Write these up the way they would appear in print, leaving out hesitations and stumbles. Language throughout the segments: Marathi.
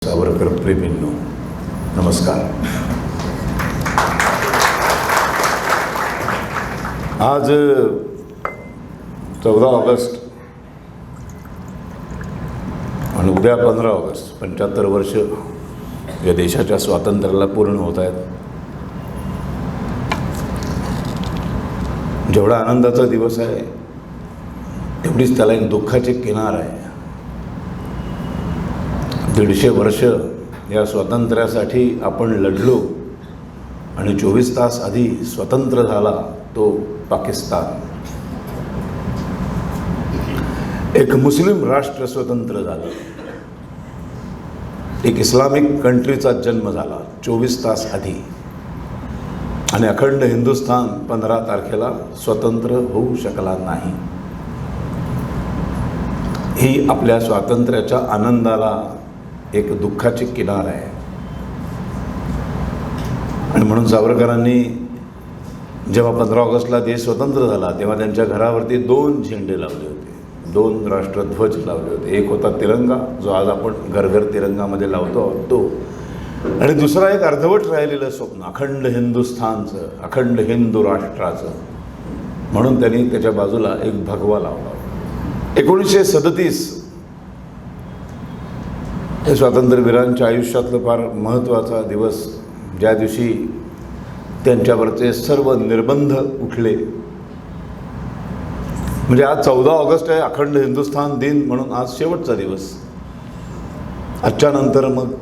सावरकर प्रेमींनो नमस्कार. आज 14 ऑगस्ट आणि उद्या 15 ऑगस्ट 75 वर्ष या देशाच्या स्वातंत्र्याला पूर्ण होत आहेत. जेवढा आनंदाचा दिवस आहे तेवढीच त्याला एक दुःखाची किनार आहे. 150 वर्ष या स्वातंत्र्यासाठी आपण लढलो आणि 24 तास आधी स्वतंत्र झाला तो पाकिस्तान. एक मुस्लिम राष्ट्र स्वतंत्र झालं, एक इस्लामिक कंट्रीचा जन्म झाला 24 तास आधी, आणि अखंड हिंदुस्थान 15 तारखेला स्वतंत्र होऊ शकला नाही. ही आपल्या स्वातंत्र्याच्या आनंदाला एक दुःखाची किनार आहे. आणि म्हणून सावरकरांनी जेव्हा 15 ऑगस्टला देश स्वतंत्र झाला तेव्हा त्यांच्या घरावरती 2 झेंडे लावले होते, 2 राष्ट्रध्वज लावले होते. एक होता तिरंगा, जो आज आपण घर तिरंगामध्ये लावतो तो, आणि दुसरा एक अर्धवट राहिलेलं स्वप्न अखंड हिंदुस्थानचं, अखंड हिंदू राष्ट्राचं. म्हणून त्यांनी त्याच्या बाजूला एक भगवा लावला. 1937 हे स्वातंत्र्यवीरांच्या आयुष्यातलं फार महत्त्वाचा दिवस, ज्या दिवशी त्यांच्यावरचे सर्व निर्बंध उठले. म्हणजे आज 14 ऑगस्ट आहे, अखंड हिंदुस्थान दिन, म्हणून आज शेवटचा दिवस. आजच्या नंतर मग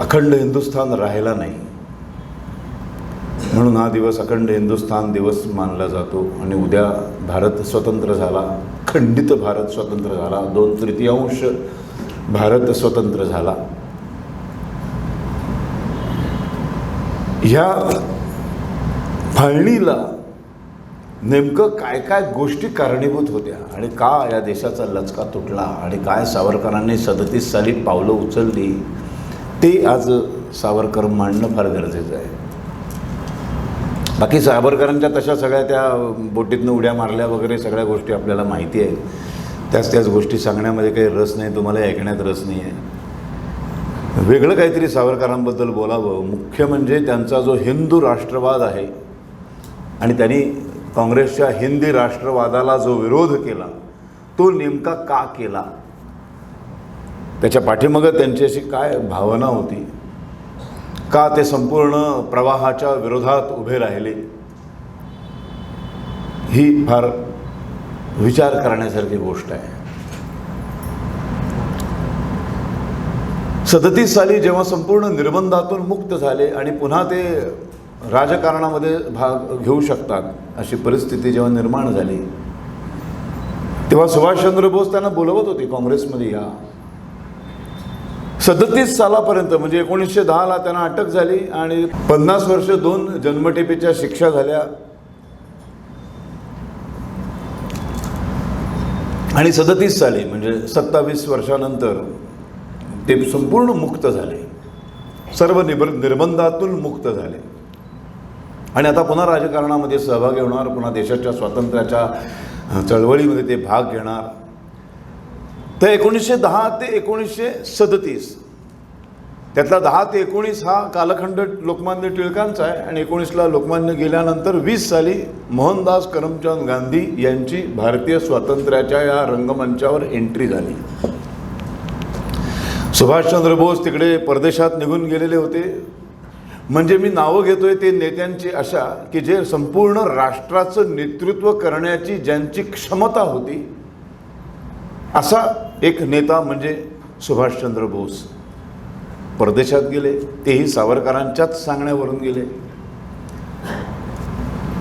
अखंड हिंदुस्थान राहिला नाही, म्हणून हा दिवस अखंड हिंदुस्थान दिवस मानला जातो. आणि उद्या भारत स्वतंत्र झाला, खंडित भारत स्वतंत्र झाला, 2/3 भारत स्वतंत्र झाला. ह्या फाळणीला नेमकं काय काय गोष्टी कारणीभूत होत्या आणि का या देशाचा लचका तुटला आणि काय सावरकरांनी 37 साली पावलं उचलली, ते आज सावरकर मांडणं फार गरजेचं आहे. बाकी सावरकरांच्या तशा सगळ्या त्या बोटीतनं उड्या मारल्या वगैरे सगळ्या गोष्टी आपल्याला माहिती आहेत. त्याच गोष्टी सांगण्यामध्ये काही रस नाही, तुम्हाला ऐकण्यात रस नाही आहे. वेगळं काहीतरी सावरकरांबद्दल बोलावं. मुख्य म्हणजे त्यांचा जो हिंदू राष्ट्रवाद आहे आणि त्यांनी काँग्रेसच्या हिंदी राष्ट्रवादाला जो विरोध केला तो नेमका का केला, त्याच्या पाठीमागं त्यांची अशी काय भावना होती, का ते संपूर्ण प्रवाहाच्या विरोधात उभे राहिले, ही फार विचार करण्यासारखी गोष्ट आहे. 37 साली जेव्हा संपूर्ण निर्बंधातून मुक्त झाले आणि पुन्हा ते राजकारणामध्ये भाग घेऊ शकतात अशी परिस्थिती जेव्हा निर्माण झाली, तेव्हा सुभाषचंद्र बोस त्यांना बोलवत होते काँग्रेसमध्ये या. 37 सालापर्यंत म्हणजे 1910ला त्यांना अटक झाली आणि 50 वर्ष 2 जन्मठेपेच्या शिक्षा झाल्या. आणि 37 साली म्हणजे 27 वर्षानंतर ते संपूर्ण मुक्त झाले, सर्व निर्बंधातून मुक्त झाले आणि आता पुन्हा राजकारणामध्ये सहभागी होणार, पुन्हा देशाच्या स्वातंत्र्याच्या चळवळीमध्ये ते भाग घेणार. तर 1910 ते 1937 त्यातला 10 ते 19 हा कालखंड लोकमान्य टिळकांचा आहे. आणि 19ला लोकमान्य गेल्यानंतर 20 साली मोहनदास करमचंद गांधी यांची भारतीय स्वातंत्र्याच्या या रंगमंचावर एंट्री झाली. सुभाषचंद्र बोस तिकडे परदेशात निघून गेलेले होते. म्हणजे मी नावं घेतोय ते नेत्यांची अशा की जे संपूर्ण राष्ट्राचं नेतृत्व करण्याची ज्यांची क्षमता होती, असा एक नेता म्हणजे सुभाषचंद्र बोस. परदेशात गेले, तेही सावरकरांच्याच सांगण्यावरून गेले.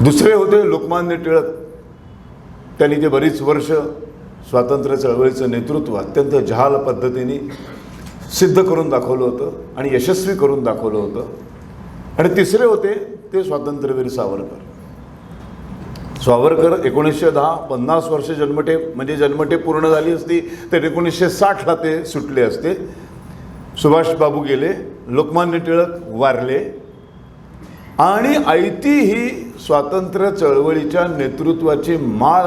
दुसरे होते लोकमान्य टिळक. त्यांनी ते बरीच वर्ष स्वातंत्र्य चळवळीचं नेतृत्व अत्यंत जहाल पद्धतीने सिद्ध करून दाखवलं होतं आणि यशस्वी करून दाखवलं होतं. आणि तिसरे होते ते स्वातंत्र्यवीर सावरकर. सावरकर 1910 50 वर्ष जन्मठेप म्हणजे जन्मठेप पूर्ण झाली असती तर 1960ला ते सुटले असते. सुभाषबाबू गेले, लोकमान्य टिळक वारले आणि आयती ही स्वातंत्र्य चळवळीच्या नेतृत्वाची माळ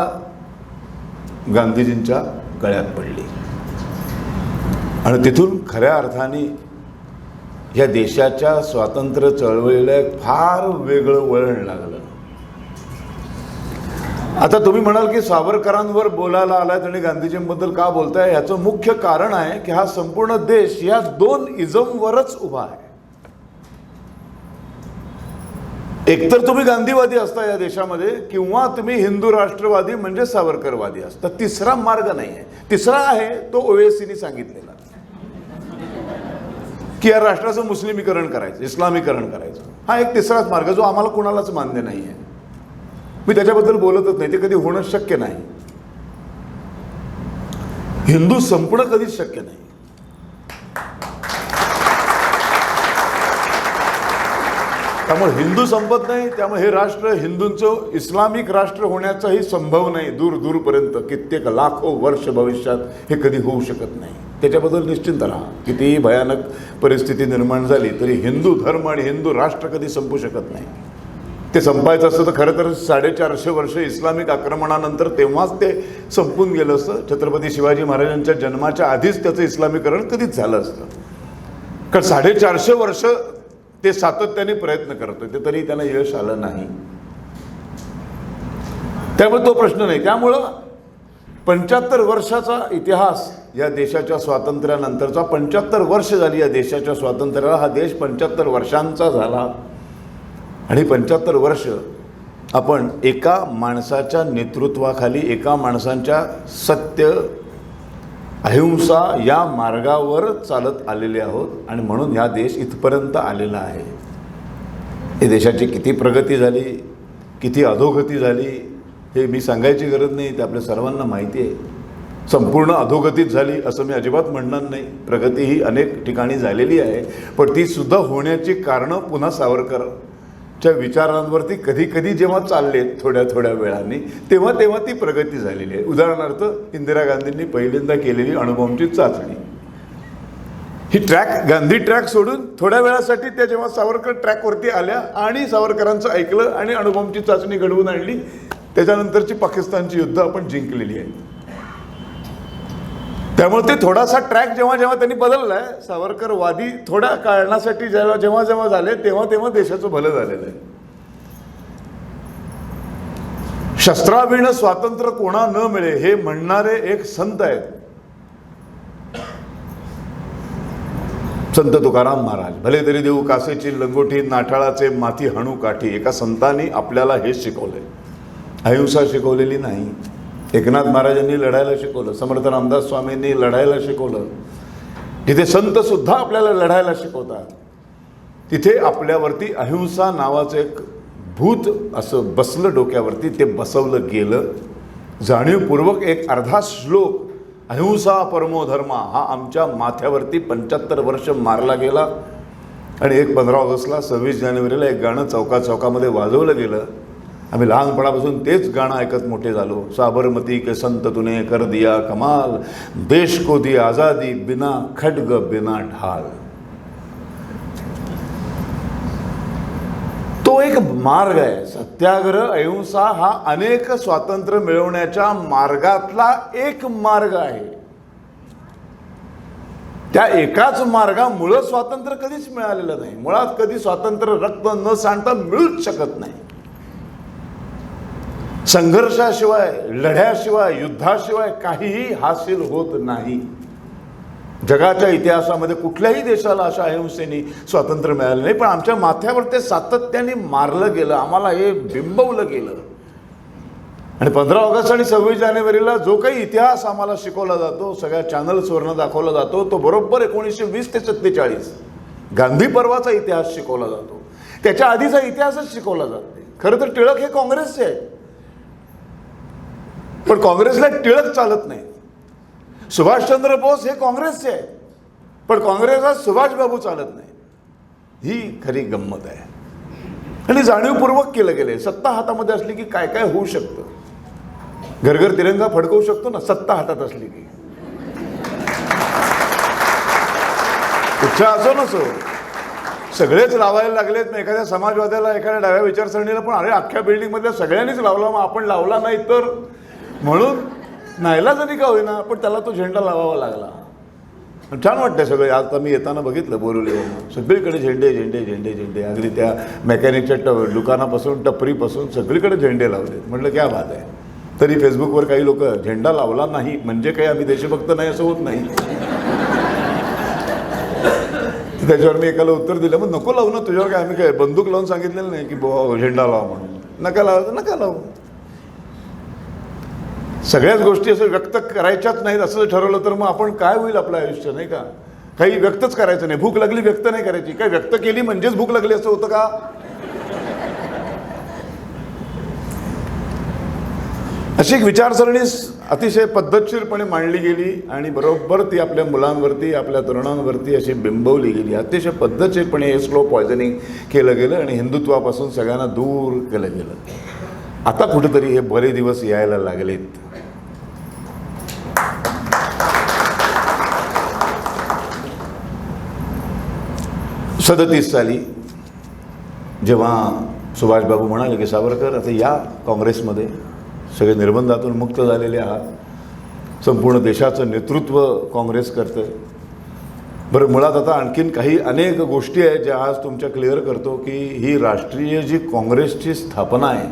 गांधीजींच्या गळ्यात पडली. आणि तिथून खऱ्या अर्थाने या देशाच्या स्वातंत्र्य चळवळीला एक फार वेगळं वळण लागलं. आता तुम्ही म्हणाल की सावरकरांवर बोलायला आलात आणि गांधीजींबद्दल का बोलताय, याचं मुख्य कारण आहे की हा संपूर्ण देश या दोन इझमवरच उभा आहे. एकतर तुम्ही गांधीवादी असता या देशामध्ये, किंवा तुम्ही हिंदू राष्ट्रवादी म्हणजे सावरकरवादी असता. तिसरा मार्ग नाही आहे. तिसरा आहे तो ओवेसीने सांगितलेला की या राष्ट्राचं मुस्लिमीकरण करायचं, इस्लामीकरण करायचं. हा एक तिसराच मार्ग जो आम्हाला कुणालाच मान्य नाही आहे. मी त्याच्याबद्दल बोलतच नाही, ते कधी होणं शक्य नाही. हिंदू संपणं कधीच शक्य नाही. त्यामुळे हिंदू संपत नाही, त्यामुळे हे राष्ट्र हिंदूंचं इस्लामिक राष्ट्र होण्याचाही संभव नाही. दूर दूरपर्यंत कित्येक लाखो वर्ष भविष्यात हे कधी होऊ शकत नाही. त्याच्याबद्दल निश्चिंत राहा. कितीही भयानक परिस्थिती निर्माण झाली तरी हिंदू धर्म आणि हिंदू राष्ट्र कधी संपू शकत नाही. ते संपायचं असतं तर खरं तर 450 वर्ष इस्लामिक आक्रमणानंतर तेव्हाच ते संपून गेलं असतं. छत्रपती शिवाजी महाराजांच्या जन्माच्या आधीच त्याचं इस्लामीकरण कधीच झालं असतं. कारण 450 वर्ष ते सातत्याने प्रयत्न करत होते तरी त्यांना यश आलं नाही. त्यामुळे तो प्रश्न नाही. त्यामुळं 75 वर्षाचा इतिहास या देशाच्या स्वातंत्र्यानंतरचा, 75 वर्ष झाली या देशाच्या स्वातंत्र्याला. हा देश 75 वर्षांचा झाला आणि 75 वर्ष आपण एका माणसाच्या नेतृत्वाखाली, एका माणसाच्या सत्य अहिंसा या मार्गावर चालत आलेले आहोत. आणि म्हणून हा देश इथपर्यंत आलेला आहे. या देशाची किती प्रगती झाली, किती अधोगती झाली हे मी सांगायची गरज नाही, ते आपल्या सर्वांना माहिती आहे. संपूर्ण अधोगतीच झाली असं मी अजिबात म्हणणार नाही. प्रगती ही अनेक ठिकाणी झालेली आहे, पण ती सुद्धा होण्याची कारणं पुन्हा सावरकरच्या विचारांवरती कधी कधी जेव्हा चाललेत थोड्या थोड्या वेळाने, तेव्हा तेव्हा ती प्रगती झालेली आहे. उदाहरणार्थ इंदिरा गांधींनी पहिल्यांदा केलेली अणुबॉम्बची चाचणी, ही गांधी ट्रॅक सोडून थोड्या वेळासाठी त्या जेव्हा सावरकर ट्रॅकवरती आल्या आणि सावरकरांचं ऐकलं आणि अणुबॉम्बची चाचणी घडवून आणली, त्याच्यानंतरची पाकिस्तानची युद्ध आपण जिंकलेली आहे. त्यामुळे ते थोडासा ट्रॅक जेव्हा जेव्हा त्यांनी बदललाय, सावरकरवादी थोड्या कारणासाठी जेव्हा जेव्हा झाले तेव्हा तेव्हा देशाचं भलं झालेलं आहे. शस्त्राविण स्वातंत्र्य कोणा न मिळे हे म्हणणारे एक संत आहेत, संत तुकाराम महाराज. भले तरी देऊ कासेची लंगोटी, नाठाळाचे माथी हाणू काठी. एका संतांनी आपल्याला हेच शिकवलंय. अहिंसा शिकवलेली नाही. एकनाथ महाराजांनी लढायला शिकवलं, समर्थ रामदास स्वामींनी लढायला शिकवलं. जिथे संत सुद्धा आपल्याला लढायला शिकवतात तिथे आपल्यावरती अहिंसा नावाचं एक भूत असं बसलं डोक्यावरती, ते बसवलं गेलं. जाणीवपूर्वक एक अर्धा श्लोक अहिंसा परमो धर्मा हा आमच्या माथ्यावरती 75 वर्ष मारला गेला. आणि 15 ऑगस्टला 26 जानेवारीला एक गाणं चौकामध्ये वाजवलं गेलं. आम्ही लहानपणापासून तेच गाणं ऐकत मोठे झालो. साबरमती के संत तूने कर दिया कमाल, देश को दी आजादी बिना खड्ग बिना ढाल. तो एक मार्ग आहे. सत्याग्रह अहिंसा हा अनेक स्वातंत्र्य मिळवण्याच्या मार्गातला एक मार्ग आहे. त्या एकाच मार्गामुळं स्वातंत्र्य कधीच मिळालेलं नाही. मुळात कधी स्वातंत्र्य रक्त न सांडता मिळूच शकत नाही. संघर्षाशिवाय, लढ्याशिवाय, युद्धाशिवाय काहीही हासिल होत नाही. जगाच्या इतिहासामध्ये कुठल्याही देशाला अशा अहिंसेने स्वातंत्र्य मिळालं नाही. पण आमच्या माथ्यावर ते सातत्याने मारलं गेलं, आम्हाला हे बिंबवलं गेलं. आणि 15 ऑगस्ट आणि 26 जानेवारीला जो काही इतिहास आम्हाला शिकवला जातो, सगळ्या चॅनल्सवरनं दाखवला जातो, तो बरोबर 1920 ते 47 गांधी पर्वाचा इतिहास शिकवला जातो. त्याच्या आधीचा इतिहासच शिकवला जात नाही. खरं तर टिळक हे काँग्रेसचे आहेत, पण काँग्रेसला टिळक चालत नाही. सुभाषचंद्र बोस हे काँग्रेसचे आहेत, पण काँग्रेसला सुभाषबाबू चालत नाही. ही खरी गंमत आहे. आणि जाणीवपूर्वक केलं गेले. सत्ता हातामध्ये असली की काय काय होऊ शकतं. घरघर तिरंगा फडकवू शकतो ना सत्ता हातात असली की. इच्छा असो नसो सगळेच लावायला लागलेत. मग एखाद्या समाजवाद्याला, एखाद्या डाव्या विचारसरणीला पण अरे अख्ख्या बिल्डिंगमधल्या सगळ्यांनीच लावला, मग आपण लावला नाही तर, म्हणून नाईलाजाने का होईना पण त्याला तो झेंडा लावावा लागला. छान वाटतं सगळे. आता मी येताना बघितलं बोरिवलीवरून सगळीकडे झेंडे झेंडे झेंडे झेंडे, अगदी त्या मेकॅनिकच्या दुकानापासून टपरीपासून सगळीकडे झेंडे लावले. म्हटलं क्या बात आहे. तरी फेसबुकवर काही लोक झेंडा लावला नाही म्हणजे काही आम्ही देशभक्त नाही असं होत नाही. त्याच्यावर मी एकाला उत्तर दिलं, मग नको लावू ना, तुझ्यावर काय आम्ही काय बंदूक लावून सांगितलेलं नाही की झेंडा लावा म्हणून. नका लावा नका लावू. सगळ्याच गोष्टी असं व्यक्त करायच्याच नाहीत असं ठरवलं तर मग आपण काय होईल आपलं आयुष्य, नाही का? काही व्यक्तच करायचं नाही. भूक लागली व्यक्त नाही करायची. काय व्यक्त केली म्हणजेच भूक लागली असं होतं का? अशी एक विचारसरणी अतिशय पद्धतशीरपणे मांडली गेली आणि बरोबर ती आपल्या मुलांवरती आपल्या तरुणांवरती अशी बिंबवली गेली. अतिशय पद्धतशीरपणे हे स्लो पॉयझनिंग केलं गेलं आणि हिंदुत्वापासून सगळ्यांना दूर केलं गेलं. आता कुठेतरी हे बरे दिवस यायला लागलेत. 37 साली जेव्हा सुभाषबाबू म्हणाले की सावरकर आता या काँग्रेसमध्ये, सगळे निर्बंधातून मुक्त झालेले आहात, संपूर्ण देशाचं नेतृत्व काँग्रेस करतं. बरं, मुळात आता आणखीन काही अनेक गोष्टी आहेत ज्या आज तुमच्या क्लिअर करतो की ही राष्ट्रीय जी काँग्रेसची स्थापना आहे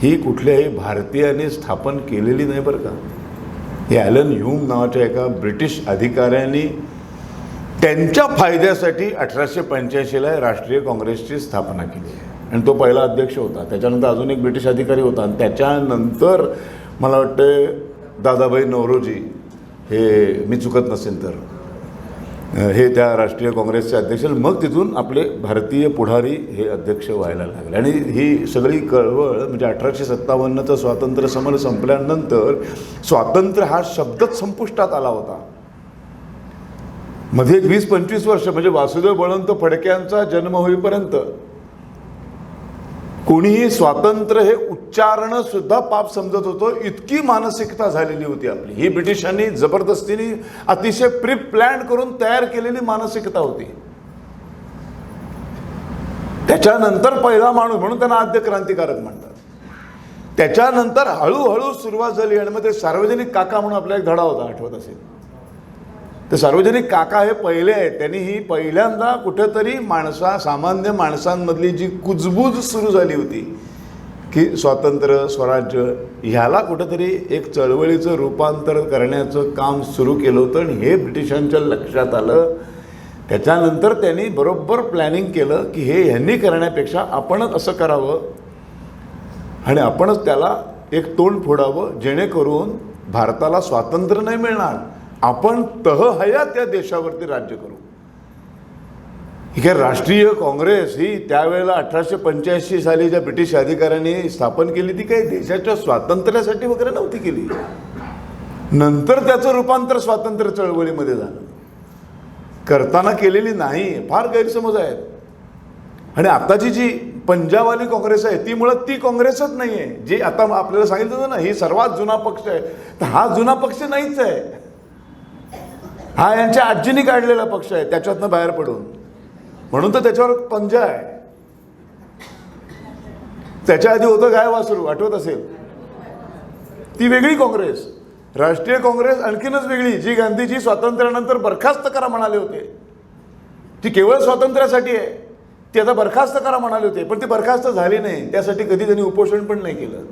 ही कुठल्याही भारतीयांनी स्थापन केलेली नाही बरं का. हे ॲलन ह्यूम नावाच्या एका ब्रिटिश अधिकाऱ्यांनी त्यांच्या फायद्यासाठी 1885ला राष्ट्रीय काँग्रेसची स्थापना केली आहे आणि तो पहिला अध्यक्ष होता. त्याच्यानंतर अजून एक ब्रिटिश अधिकारी होता आणि त्याच्यानंतर मला वाटतं दादाभाई नौरोजी, हे मी चुकत नसेल तर, हे त्या राष्ट्रीय काँग्रेसचे अध्यक्ष. मग तिथून आपले भारतीय पुढारी हे अध्यक्ष व्हायला लागले आणि ही सगळी कळवळ म्हणजे 1857चं स्वातंत्र्य समर संपल्यानंतर स्वातंत्र्य हा शब्दच संपुष्टात आला होता. मध्ये 20-25 वर्ष म्हणजे वासुदेव बळवंत फडक्यांचा जन्म होईपर्यंत कोणीही स्वातंत्र्य हे उच्चारणं सुद्धा पाप समजत होतं, इतकी मानसिकता झालेली होती आपली. ही ब्रिटिशांनी जबरदस्तीने अतिशय प्री प्लॅन करून तयार केलेली मानसिकता होती. त्याच्यानंतर पहिला माणूस म्हणून त्यांना आद्य क्रांतिकारक म्हणतात. त्याच्यानंतर हळूहळू सुरुवात झाली आणि मग ते सार्वजनिक काका म्हणून आपला एक धडा होता, आठवत असेल. ते सार्वजनिक काका हे पहिले आहेत. त्यांनी ही पहिल्यांदा कुठेतरी सामान्य माणसांमधली जी कुजबूज सुरू झाली होती की स्वातंत्र्य स्वराज्य ह्याला कुठेतरी एक चळवळीचं रूपांतर करण्याचं काम सुरू केलं होतं आणि हे ब्रिटिशांच्या लक्षात आलं. त्याच्यानंतर त्यांनी बरोबर प्लॅनिंग केलं की हे ह्यांनी करण्यापेक्षा आपणच असं करावं आणि आपणच त्याला एक तोंड फोडावं जेणेकरून भारताला स्वातंत्र्य नाही मिळणार, आपण तहहया त्या देशावरती राज्य करू. ही राष्ट्रीय काँग्रेस ही त्यावेळेला 1885 साली ज्या ब्रिटिश अधिकाऱ्यांनी स्थापन केली ती काही देशाच्या स्वातंत्र्यासाठी वगैरे नव्हती केली. नंतर त्याचं रूपांतर स्वातंत्र्य चळवळीमध्ये झालं. करताना केलेली नाही. फार गैरसमज आहेत. आणि आताची जी पंजाबवाली काँग्रेस आहे ती मुळात ती काँग्रेसच नाही आहे जी आता आपल्याला सांगितलं ना ही सर्वात जुना पक्ष आहे. तर हा जुना पक्ष नाहीच आहे. हा यांच्या आजीने काढलेला पक्ष आहे त्याच्यातनं बाहेर पडून, म्हणून तर त्याच्यावर पंजा आहे. त्याच्या आधी होतं गाय वासरू, आठवत असेल. ती वेगळी काँग्रेस. राष्ट्रीय काँग्रेस आणखीनच वेगळी, जी गांधीजी स्वातंत्र्यानंतर बरखास्त करा म्हणाले होते. ती केवळ स्वातंत्र्यासाठी आहे. ती आता बरखास्त करा म्हणाले होते पण ती बरखास्त झाली नाही. त्यासाठी कधी त्यांनी उपोषण पण नाही केलं.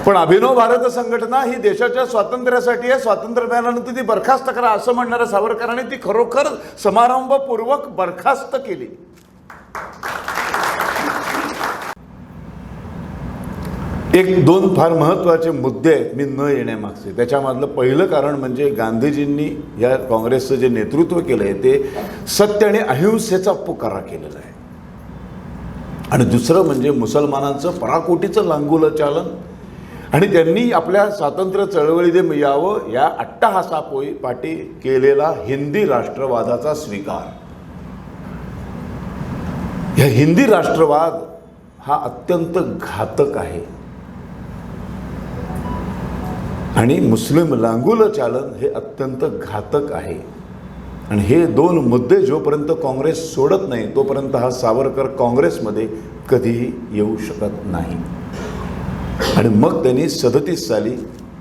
पण अभिनव भारत संघटना ही देशाच्या स्वातंत्र्यासाठी आहे. स्वातंत्र्य मिळाल्यानंतर ती बरखास्त करा असं म्हणणाऱ्या सावरकरांनी ती खरोखर समारंभपूर्वक बरखास्त केली. एक दोन फार महत्त्वाचे मुद्दे आहेत मी न येण्यामागचे. त्याच्यामधलं पहिलं कारण म्हणजे गांधीजींनी या काँग्रेसचं जे नेतृत्व केलं आहे ते सत्य आणि अहिंसेचा पुकारा केलेला आहे. आणि दुसरं म्हणजे मुसलमानांचं पराकोटीचं लांगुलं चालन आणि त्यांनी आपल्या स्वातंत्र्य चळवळीने यावं या अट्टहासापोटी केलेला हिंदी राष्ट्रवादाचा स्वीकार. या हिंदी राष्ट्रवाद हा अत्यंत घातक आहे आणि मुस्लिम लांगुल चालन हे अत्यंत घातक आहे. आणि हे दोन मुद्दे जोपर्यंत काँग्रेस सोडत नाही तोपर्यंत हा सावरकर काँग्रेसमध्ये कधीही येऊ शकत नाही. आणि मग त्यांनी 37 साली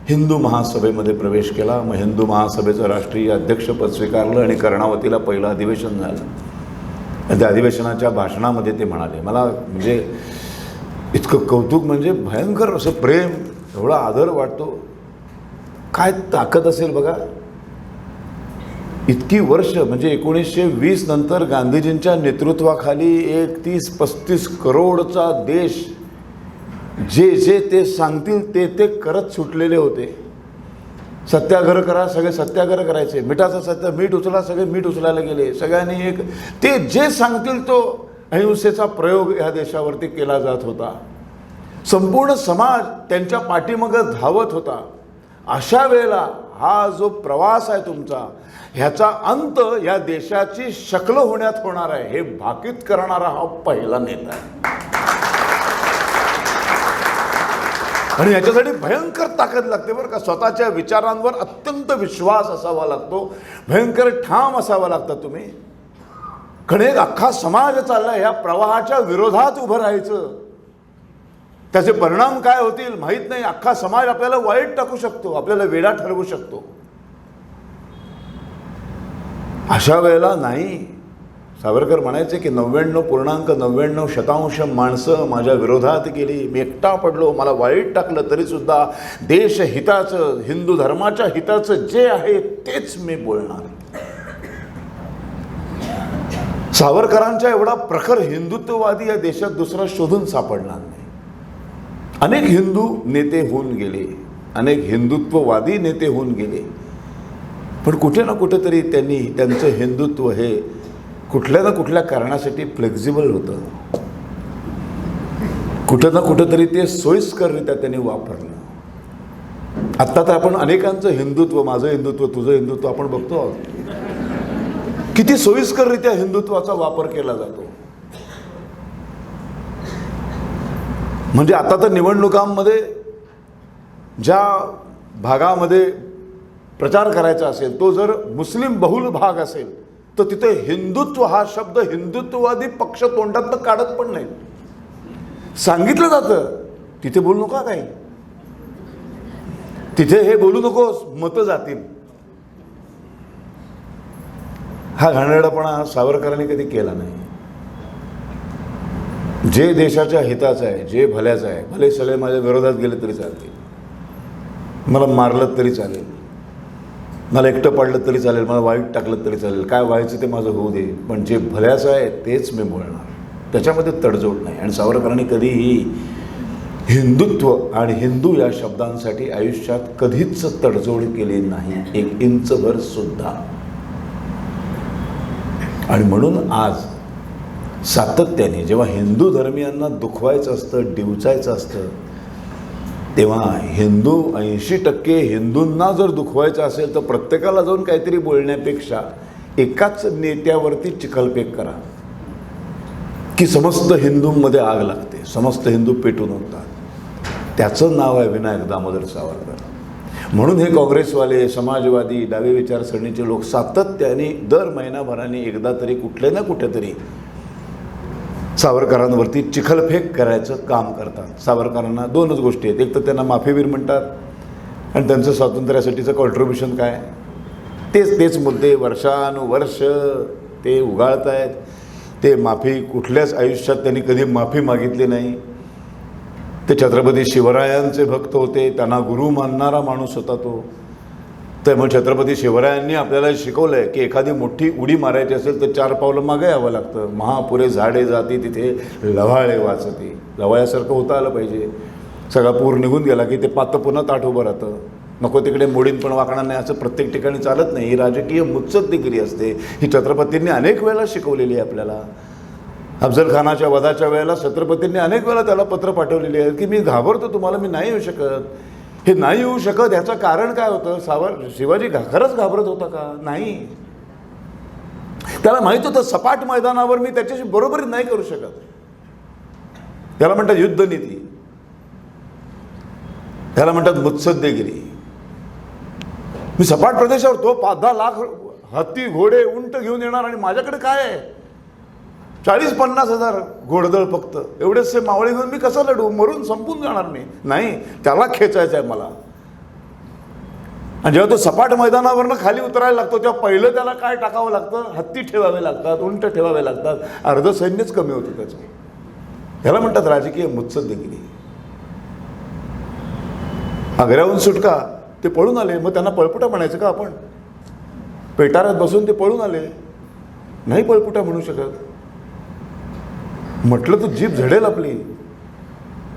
हिंदू महासभेमध्ये प्रवेश केला. मग हिंदू महासभेचं राष्ट्रीय अध्यक्षपद स्वीकारलं आणि कर्णावतीला पहिलं अधिवेशन झालं. आणि त्या अधिवेशनाच्या भाषणामध्ये ते म्हणाले, मला म्हणजे इतकं कौतुक, म्हणजे भयंकर असं प्रेम, एवढा आदर वाटतो. काय ताकद असेल बघा. इतकी वर्ष म्हणजे 1920 नंतर गांधीजींच्या नेतृत्वाखाली 31-35 करोडचा देश जे जे ते सांगतील ते ते करत सुटलेले होते. सत्याग्रह करा, सगळे सत्याग्रह करायचे. मिठाचं मीठ उचला, सगळे मीठ उचलायला गेले. सगळ्यांनी एक ते जे सांगतील तो अहिंसेचा प्रयोग ह्या देशावरती केला जात होता. संपूर्ण समाज त्यांच्या पाठीमागं धावत होता. अशा वेळेला हा जो प्रवास आहे तुमचा, ह्याचा अंत या देशाची शक्ल होण्यात होणार आहे, हे भाकीत करणारा हा पहिला नेता आहे. आणि याच्यासाठी भयंकर ताकद लागते बरं का. स्वतःच्या विचारांवर अत्यंत विश्वास असावा लागतो, भयंकर ठाम असावा लागतं तुम्ही. कारण एक अख्खा समाज चालला, ह्या प्रवाहाच्या विरोधात उभं राहायचं. त्याचे परिणाम काय होतील माहीत नाही. अख्खा समाज आपल्याला वाईट टाकू शकतो, आपल्याला वेडा ठरवू शकतो. अशा वेळेला नाही. सावरकर म्हणायचे की 99.99% माणसं माझ्या विरोधात गेली, मी एकटा पडलो, मला वाईट टाकलं, तरीसुद्धा देशहिताचं, हिंदू धर्माच्या हिताचं जे आहे तेच मी बोलणार. सावरकरांच्या एवढा प्रखर हिंदुत्ववादी या देशात दुसरा शोधून सापडणार नाही. अनेक हिंदू नेते होऊन गेले, अनेक हिंदुत्ववादी नेते होऊन गेले, पण कुठे ना कुठेतरी त्यांनी त्यांचं हिंदुत्व हे कुठल्या ना कुठल्या कारणासाठी फ्लेक्झिबल होतं. कुठं ना कुठंतरी ते सोयीस्कररित्या त्यांनी वापरलं. आत्ता तर आपण अनेकांचं हिंदुत्व, माझं हिंदुत्व, तुझं हिंदुत्व आपण बघतो आहोत. किती सोयीस्कररित्या हिंदुत्वाचा वापर केला जातो. म्हणजे आता तर निवडणुकांमध्ये ज्या भागामध्ये प्रचार करायचा असेल, तो जर मुस्लिम बहुल भाग असेल तर तिथे हिंदुत्व हा शब्द हिंदुत्ववादी पक्ष तोंडात काढत पण नाही. सांगितलं जातं तिथे बोलू नका, काही तिथे हे बोलू नकोस, मतं जातील. हा घाणेरडापणा सावरकरांनी कधी केला नाही. जे देशाच्या हिताचं आहे, जे भल्याचं आहे, भले सगळे माझ्या विरोधात गेले तरी चालतील, मला मारलं तरी चालेल, मला एकटं पाडलं तरी चालेल, मला वाईट टाकलं तरी चालेल, काय व्हायचं ते माझं होऊ दे, पण जे भल्याचं आहे तेच मी बोलणार, त्याच्यामध्ये तडजोड नाही. आणि सावरकरांनी कधीही हिंदुत्व आणि हिंदू या शब्दांसाठी आयुष्यात कधीच तडजोड केली नाही, 1 इंचभर सुद्धा. आणि म्हणून आज सातत्याने जेव्हा हिंदू धर्मियांना दुखवायचं असतं, डिवचायचं असतं, तेव्हा हिंदू 80% हिंदूंना जर दुखवायचं असेल तर प्रत्येकाला जाऊन काहीतरी बोलण्यापेक्षा एकाच नेत्यावरती चिखलफेक करा की समस्त हिंदूंमध्ये आग लागते, समस्त हिंदू पेटून उठतात. त्याचं नाव आहे विनायक दामोदर सावरकर. म्हणून हे काँग्रेसवाले, समाजवादी, डावे विचारसरणीचे लोक सातत्याने दर महिनाभराने एकदा तरी कुठले ना कुठेतरी सावरकरांवरती चिखलफेक करायचं काम करतात. सावरकरांना 2च गोष्टी आहेत, एक तर त्यांना माफीवीर म्हणतात आणि त्यांचं स्वातंत्र्यासाठीचं कॉन्ट्रीब्युशन काय, तेच मुद्दे वर्षानुवर्ष ते उगाळत आहेत. ते माफी कुठल्याच आयुष्यात त्यांनी कधी माफी मागितली नाही. ते छत्रपती शिवरायांचे भक्त होते, त्यांना गुरु मानणारा माणूस होता तो. त्यामुळे छत्रपती शिवरायांनी आपल्याला शिकवलं आहे की एखादी मोठी उडी मारायची असेल तर 4 पावलं मागे यावं लागतं. महापुरे झाडे जाती तिथे लव्हाळे वाचती, लव्हाळ्यासारखं होता आलं पाहिजे. सगळा पूर निघून गेला की ते पातं पुन्हा ताठ उभं राहतं. नको तिकडे मोडीन पण वाकणार नाही असं प्रत्येक ठिकाणी चालत नाही. ही राजकीय मुत्सद्देगिरी असते. ही छत्रपतींनी अनेक वेळेला शिकवलेली आहे आपल्याला. अफजल खानाच्या वधाच्या वेळेला छत्रपतींनी अनेक वेळा त्याला पत्र पाठवलेली आहे की मी घाबरतो तुम्हाला, मी नाही येऊ शकत. हे नाही येऊ शकत ह्याचं कारण काय होतं? शिवाजी खरंच घाबरत होता का? नाही. त्याला माहित होतं सपाट मैदानावर मी त्याच्याशी बरोबरी नाही करू शकत. त्याला म्हणतात युद्धनीती, त्याला म्हणतात मुत्सद्देगिरी. मी सपाट प्रदेशावर तो 5-10 लाख हत्ती, घोडे, उंट घेऊन येणार आणि माझ्याकडे काय आहे 40-50 हजार घोडदळ फक्त, एवढेचसे मावळे घेऊन मी कसं लढू? मरून संपून जाणार मी. नाही, त्याला खेचायचं आहे मला. आणि जेव्हा तो सपाट मैदानावरनं खाली उतरायला लागतो तेव्हा पहिलं त्याला काय टाकावं लागतं, हत्ती ठेवावे लागतात, उंट ठेवावे लागतात, अर्ध सैन्यच कमी होतं त्याचं. ह्याला म्हणतात राजकीय मुत्सद्देगिरी. आग्र्याहून सुटका, ते पळून आले, मग त्यांना पळपुटा म्हणायचं का आपण? पेटाऱ्यात बसून ते पळून आले, नाही पळपुटा म्हणू शकत. म्हटलं तर जीभ झडेल आपली,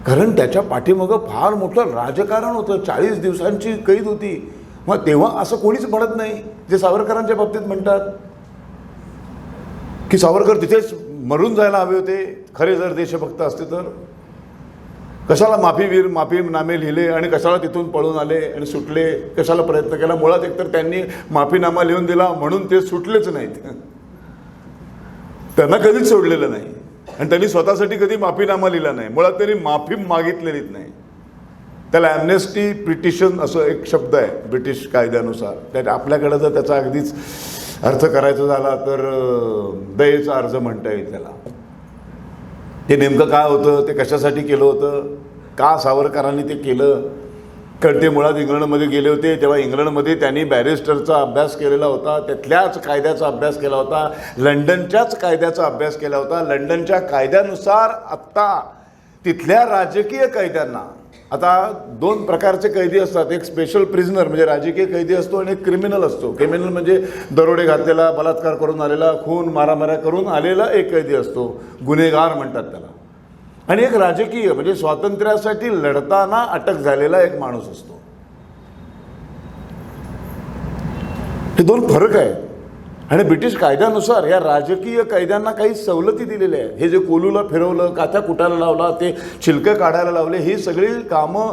कारण त्याच्या पाठीमागं फार मोठं राजकारण होतं. 40 दिवसांची कैद होती. मग तेव्हा असं कोणीच म्हणत नाही जे सावरकरांच्या बाबतीत म्हणतात की सावरकर तिथेच मरून जायला हवे होते खरे जर देशभक्त असते तर. कशाला माफीनामे लिहिले आणि कशाला तिथून पळून आले आणि सुटले, कशाला प्रयत्न केला. मुळात एकतर त्यांनी माफीनामा लिहून दिला म्हणून ते सुटलेच नाहीत, त्यांना कधीच सोडलेलं नाही आणि त्यांनी स्वतःसाठी कधी माफीनामा लिहिला नाही. मुळात त्यांनी माफी मागितलेलीच नाही. त्याला ॲम्नेस्टी पिटिशन असं एक शब्द आहे ब्रिटिश कायद्यानुसार. त्या आपल्याकडं जर त्याचा अगदीच अर्थ करायचा झाला तर दयेचा अर्ज म्हणता येईल त्याला. ते नेमकं काय होतं, ते कशासाठी केलं होतं, का सावरकरांनी ते केलं, कारण ते मुळात इंग्लंडमध्ये गेले होते. तेव्हा इंग्लंडमध्ये त्यांनी बॅरिस्टरचा अभ्यास केलेला होता, त्यातल्याच कायद्याचा अभ्यास केला होता, लंडनच्याच कायद्याचा अभ्यास केला होता. लंडनच्या कायद्यानुसार आत्ता तिथल्या राजकीय कैद्यांना, आता 2 प्रकारचे कैदी असतात, एक स्पेशल प्रिझनर म्हणजे राजकीय कैदी असतो आणि एक क्रिमिनल असतो. क्रिमिनल म्हणजे दरोडे घातलेला, बलात्कार करून आलेला, खून मारामाऱ्या करून आलेला एक कैदी असतो, गुन्हेगार म्हणतात त्याला. आणि एक राजकीय म्हणजे स्वातंत्र्यासाठी लढताना अटक झालेला एक माणूस असतो. हे 2 फरक आहेत. आणि ब्रिटिश कायद्यानुसार या राजकीय कैद्यांना काही सवलती दिलेल्या आहेत. हे जे कोलूला फिरवलं, काथ्या कुटायला लावला, ते शिल्के काढायला लावले, ही सगळी कामं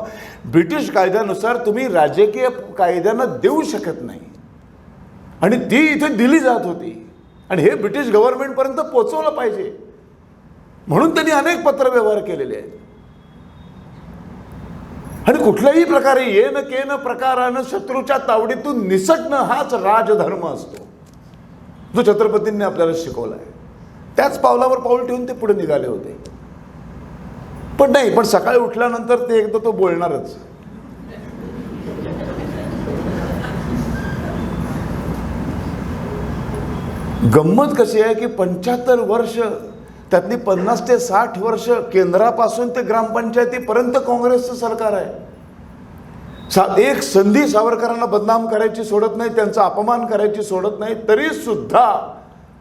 ब्रिटिश कायद्यानुसार तुम्ही राजकीय कायद्यांना देऊ शकत नाही आणि ती इथे दिली जात होती आणि हे ब्रिटिश गव्हर्नमेंटपर्यंत पोहोचवलं पाहिजे म्हणून त्यांनी अनेक पत्रव्यवहार केलेले आहेत. आणि कुठल्याही प्रकारे येन केन प्रकारानं शत्रूच्या तावडीतून निसटणं हाच राजधर्म असतो जो छत्रपतींनी आपल्याला शिकवला आहे. त्याच पावलावर पाऊल ठेवून ते पुढे निघाले होते. पण सकाळी उठल्यानंतर ते एकदा तो बोलणारच. गंमत कशी आहे की 75 वर्ष त्यातली 50 ते 60 वर्ष केंद्रापासून ते ग्रामपंचायतीपर्यंत काँग्रेसचं सरकार आहे. एक संधी सावरकरांना बदनाम करायची सोडत नाही, त्यांचा अपमान करायची सोडत नाही. तरी सुद्धा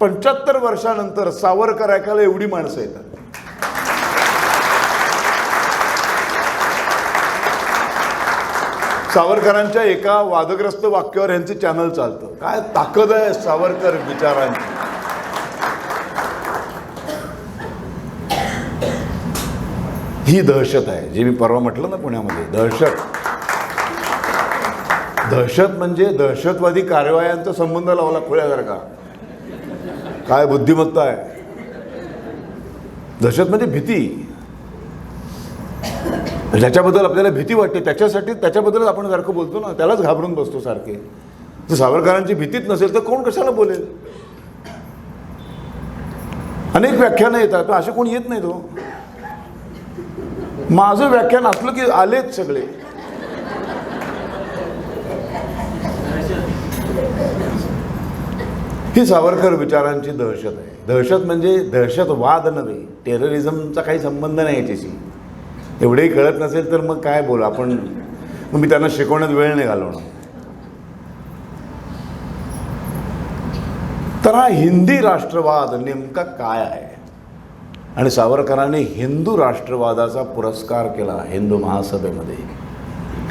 75 वर्षानंतर सावरकर ऐकायला एवढी माणसं येतात. सावरकरांच्या एका वादग्रस्त वाक्यावर यांचे चॅनल चालतं. काय ताकद आहे सावरकर विचारांची. ही दहशत आहे जी मी परवा म्हटलं ना पुण्यामध्ये. दहशत म्हणजे दहशतवादी कारवायांचा संबंध लावला खोळ्यासारखा. काय बुद्धिमत्ता आहे. दहशत म्हणजे भीती. ज्याच्याबद्दल आपल्याला भीती वाटते त्याच्याबद्दलच आपण सारखं बोलतो ना, त्यालाच घाबरून बसतो सारखे. जर सावरकरांची भीतीच नसेल तर कोण कशाला बोलेल. अनेक व्याख्यानं येतात पण असे कोण येत नाही. तो माझं व्याख्यान असलं की आलेच सगळे. ही सावरकर विचारांची दहशत आहे. दहशत म्हणजे दहशतवाद नव्हे, टेररिझमचा काही संबंध नाही याच्याशी. एवढेही कळत नसेल तर मग काय बोलू आपण. मग मी त्यांना शिकवण्यात वेळ नाही घालवणार. तर हा हिंदी राष्ट्रवाद नेमका काय आहे. आणि सावरकरांनी हिंदू राष्ट्रवादाचा पुरस्कार केला हिंदू महासभेमध्ये.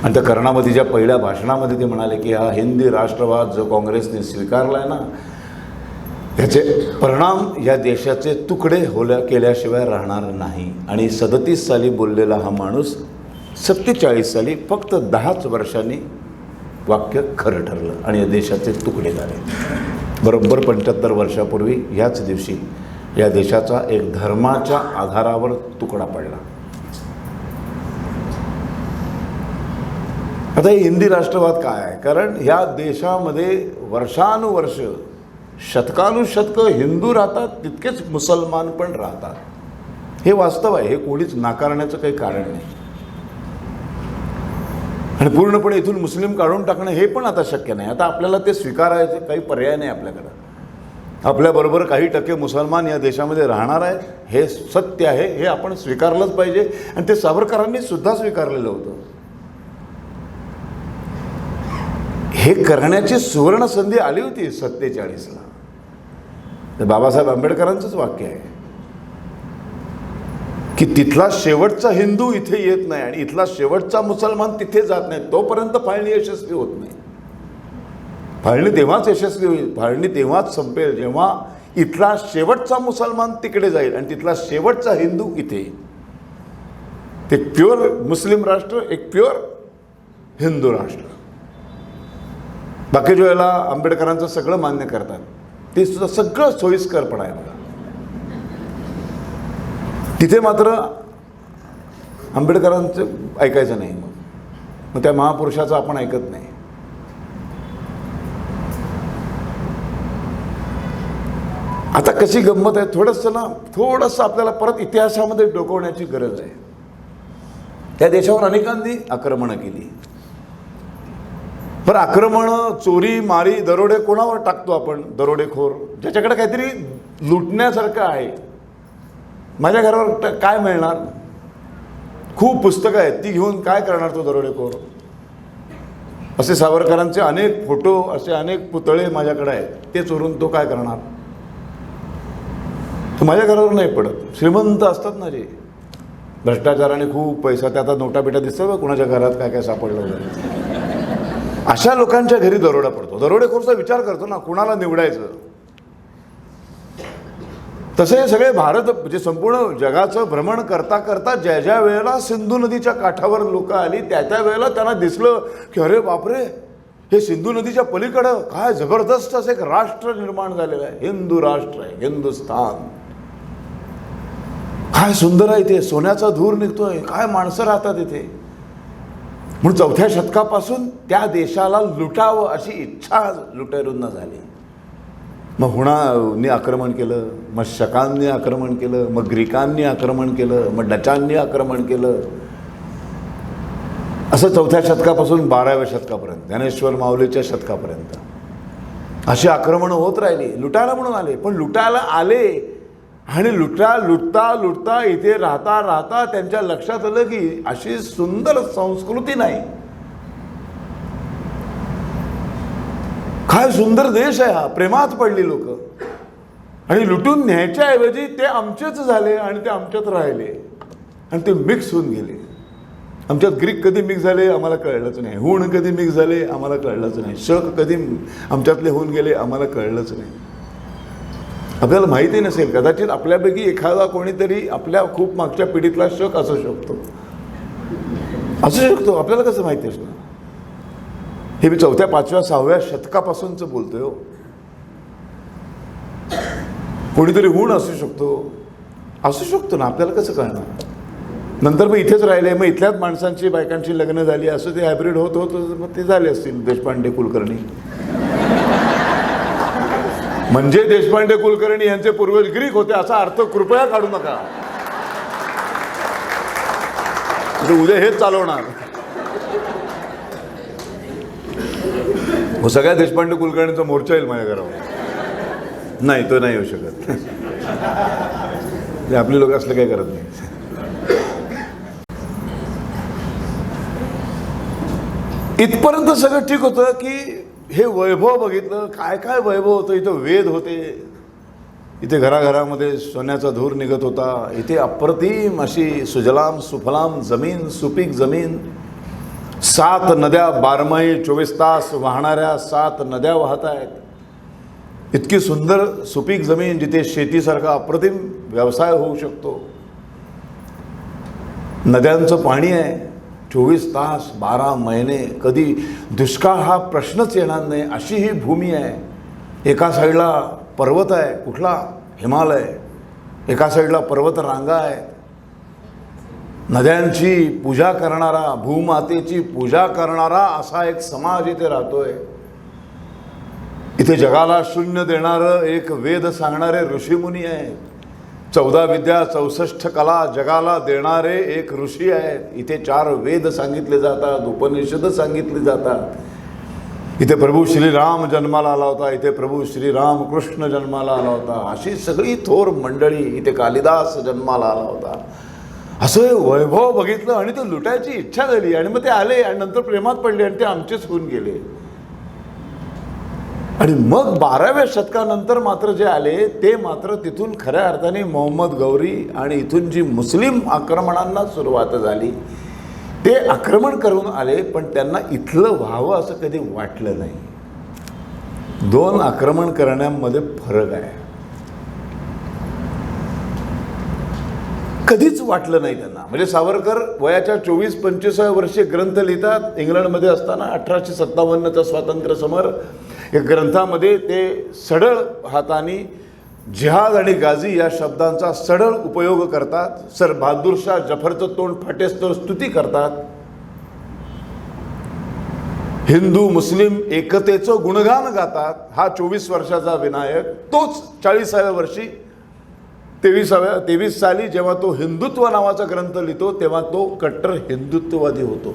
आणि त्या कर्णावतीच्या पहिल्या भाषणामध्ये ते म्हणाले की हा हिंदी राष्ट्रवाद जो काँग्रेसने स्वीकारला आहे ना, याचे परिणाम या देशाचे तुकडे केल्याशिवाय राहणार नाही. आणि 37 साली बोललेला हा माणूस 47 साली फक्त 10च वर्षांनी वाक्य खरं ठरलं आणि या देशाचे तुकडे झाले. बरोबर 75 वर्षापूर्वी ह्याच दिवशी या देशाचा एक धर्माच्या आधारावर तुकडा पडला. आता हे हिंदी राष्ट्रवाद काय आहे. कारण ह्या देशामध्ये वर्षानुवर्ष शतकानुशतकं हिंदू राहतात, तितकेच मुसलमान पण राहतात. हे वास्तव आहे. हे कोणीच नाकारण्याचं काही कारण नाही. आणि पूर्णपणे इथून मुस्लिम काढून टाकणं हे पण आता शक्य नाही. आता आपल्याला ते स्वीकारायचे काही पर्याय नाही आपल्याकडं. आपल्याबरोबर काही टक्के मुसलमान या देशामध्ये राहणार आहेत, हे सत्य आहे, हे आपण स्वीकारलंच पाहिजे. आणि ते सावरकरांनी सुद्धा स्वीकारलेलं होतं. हे करण्याची सुवर्ण संधी आली होती 47ला. ते बाबासाहेब आंबेडकरांचंच वाक्य आहे की तिथला शेवटचा हिंदू इथे येत नाही आणि इथला शेवटचा मुसलमान तिथे जात नाही तोपर्यंत फाळणी यशस्वी होत नाही. फाळणी तेव्हाच यशस्वी होईल, फाळणी तेव्हाच संपेल जेव्हा इथला शेवटचा मुसलमान तिकडे जाईल आणि तिथला शेवटचा हिंदू इथे. एक प्युअर मुस्लिम राष्ट्र, एक प्युअर हिंदू राष्ट्र. बाकीच्या वेळेला आंबेडकरांचं सगळं मान्य करतात, ते सुद्धा सगळं सोयीस्करपणा आहे बघा. तिथे मात्र आंबेडकरांचं ऐकायचं नाही. मग त्या महापुरुषाचं आपण ऐकत नाही. आता कशी गंमत आहे, थोडंसं आपल्याला परत इतिहासामध्ये डोकवण्याची गरज आहे. त्या देशावर अनेकांनी आक्रमणं केली. पण आक्रमणं, चोरी, मारी, दरोडे कोणावर टाकतो आपण? दरोडेखोर ज्याच्याकडे काहीतरी लुटण्यासारखं आहे. माझ्या घरावर काय मिळणार? खूप पुस्तकं आहेत, ती घेऊन काय करणार तो दरोडेखोर? असे सावरकरांचे अनेक फोटो, असे अनेक पुतळे माझ्याकडे आहेत, ते चोरून तो काय करणार? तो माझ्या घरावर नाही पडत. श्रीमंत असतात ना जे, भ्रष्टाचाराने खूप पैसा, त्या आता नोटाबिटा दिसतं बघ कुणाच्या घरात काय काय सापडलं वगैरे, अशा लोकांच्या घरी दरोडा पडतो. दरोडेखोरचा विचार करतो ना कुणाला निवडायचं. तसे सगळे भारत म्हणजे संपूर्ण जगाचं भ्रमण करता करता ज्या ज्या वेळेला सिंधू नदीच्या काठावर लोक आली त्या त्या वेळेला त्यांना दिसलं की अरे बापरे, हे सिंधू नदीच्या पलीकडं काय जबरदस्त असं एक राष्ट्र निर्माण झालेलं आहे. हिंदू राष्ट्र आहे, हिंदुस्थान. काय सुंदर आहे ते, सोन्याचा धूर निघतोय, काय माणसं राहतात इथे. म्हणून 4थ्या शतकापासून त्या देशाला लुटावं अशी इच्छा लुटेरूंना झाली. मग हुणांनी आक्रमण केलं, मग शकांनी आक्रमण केलं, मग ग्रीकांनी आक्रमण केलं, मग डचांनी आक्रमण केलं. असं 4थ्या शतकापासून 12व्या शतकापर्यंत, ज्ञानेश्वर माऊलीच्या शतकापर्यंत अशी आक्रमणं होत राहिली. लुटायला म्हणून आले, पण लुटायला आले आणि लुटता इथे राहता त्यांच्या लक्षात आलं की अशी सुंदर संस्कृती नाही. काय सुंदर देश आहे हा. प्रेमात पडली लोक आणि लुटून न्यायच्याऐवजी ते आमचेच झाले आणि ते आमच्यात राहिले आणि ते मिक्स होऊन गेले. आमच्यात ग्रीक कधी मिक्स झाले आम्हाला कळलंच नाही, हुण कधी मिक्स झाले आम्हाला कळलंच नाही, शक कधी आमच्यातले होऊन गेले आम्हाला कळलंच नाही. आपल्याला माहिती नसेल, कदाचित आपल्यापैकी एखादा कोणीतरी आपल्या खूप मागच्या पिढीतला शक असू शकतो, आपल्याला कसं माहिती असणार? हे मी 4थ्या, 5व्या, 6व्या शतकापासूनच बोलतोय हो. कोणीतरी हुण असू शकतो ना, आपल्याला कसं कळणार? नंतर मग इथेच राहिले, मग इथल्याच माणसांची बायकांची लग्न झाली, असं ते हायब्रिड होत मग ते झाले असतील देशपांडे कुलकर्णी. म्हणजे देशपांडे कुलकर्णी यांचे पूर्वज ग्रीक होते असा अर्थ कृपया काढू नका. उद्या हेच चालवणार. सगळ्या देशपांडे कुलकर्णीचा मोर्चा येईल माझ्या घरावर. नाही, तो नाही येऊ शकत. आपले लोक असलं काही करत नाही. इथपर्यंत सगळं ठीक होतं की हे वैभव बघितलं, काय काय वैभव होतं. इथं वेद होते, इथे घराघरामध्ये सोन्याचा धूर निघत होता, इथे अप्रतिम अशी सुजलाम सुफलाम जमीन, सुपीक जमीन, 7 नद्या 12 24 तास वाहणाऱ्या 7 नद्या वाहत आहेत. इतकी सुंदर सुपीक जमीन जिथे शेतीसारखा अप्रतिम व्यवसाय होऊ शकतो. नद्यांचं पाणी आहे 24 तास 12 महिने, कधी दुष्काळ हा प्रश्नच येणार नाही अशी ही भूमी आहे. एका साईडला पर्वत आहे, कुठला? हिमालय. एका साईडला पर्वत रांगा आहे. नद्यांची पूजा करणारा, भूमातेची पूजा करणारा असा एक समाज इथे राहतोय. इथे जगाला शून्य देणारं एक वेद सांगणारे ऋषीमुनी आहेत. 14 विद्या 64 कला जगाला देणारे एक ऋषी आहेत. इथे 4 वेद सांगितले जातात, उपनिषद सांगितली जातात. इथे प्रभू श्रीराम जन्माला आला होता, इथे प्रभू श्रीराम कृष्ण जन्माला आला होता. अशी सगळी थोर मंडळी, इथे कालिदास जन्माला आला होता. असं वैभव बघितलं आणि ते लुटायची इच्छा झाली आणि मग ते आले आणि नंतर प्रेमात पडले आणि ते आमचेच होऊन गेले. आणि मग 12व्या शतकानंतर मात्र जे आले ते मात्र तिथून खऱ्या अर्थाने मोहम्मद गौरी आणि इथून जी मुस्लिम आक्रमणांना सुरुवात झाली ते आक्रमण करून आले, पण त्यांना इथलं व्हावं असं कधी वाटलं नाही. 2 आक्रमण करण्यामध्ये फरक आहे. कधीच वाटलं नाही त्यांना. म्हणजे सावरकर वयाच्या 24-25व्या वर्षी ग्रंथ लिहितात इंग्लंडमध्ये असताना. 1857चा स्वातंत्र्य समर या ग्रंथामध्ये ते सढळ हाताने जिहाद आणि गाझी या शब्दांचा सढळ उपयोग करतात. सर बहादूर शाह जफरचं तोंड फाटेस्तोवर स्तुती करतात. हिंदू मुस्लिम एकतेचं गुणगान गातात. हा 24 वर्षाचा विनायक तोच 40व्या वर्षी 23 साली जेव्हा तो हिंदुत्व नावाचा ग्रंथ लिहितो तेव्हा तो कट्टर हिंदुत्ववादी होतो,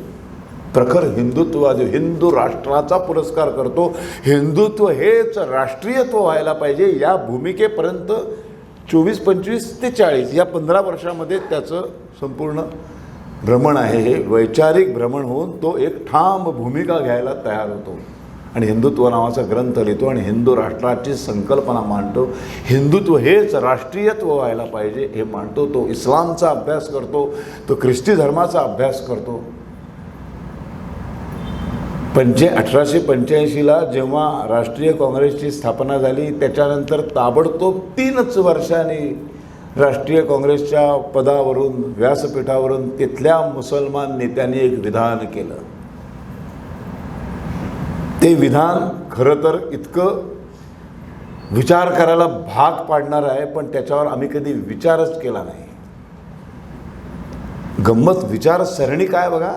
प्रखर हिंदुत्ववादी. हिंदू राष्ट्राचा पुरस्कार करतो. हिंदुत्व हेच राष्ट्रीयत्व व्हायला पाहिजे या भूमिकेपर्यंत 24, 25 ते 40 या 15 वर्षामध्ये त्याचं संपूर्ण भ्रमण आहे. हे वैचारिक भ्रमण होऊन तो एक ठाम भूमिका घ्यायला तयार होतो आणि हिंदुत्व नावाचा ग्रंथ लिहितो आणि हिंदू राष्ट्राची संकल्पना मांडतो. हिंदुत्व हेच राष्ट्रीयत्व व्हायला पाहिजे हे मांडतो. तो इस्लामचा अभ्यास करतो, तो ख्रिस्ती धर्माचा अभ्यास करतो. 1885ला जेव्हा राष्ट्रीय काँग्रेसची स्थापना झाली त्याच्यानंतर ताबडतोब 3च वर्षांनी राष्ट्रीय काँग्रेसच्या पदावरून व्यासपीठावरून तिथल्या मुसलमान नेत्यांनी एक विधान केलं. ते विधान खरं तर इतकं विचार करायला भाग पाडणार आहे, पण त्याच्यावर आम्ही कधी विचारच केला नाही. गंमत विचारसरणी काय बघा.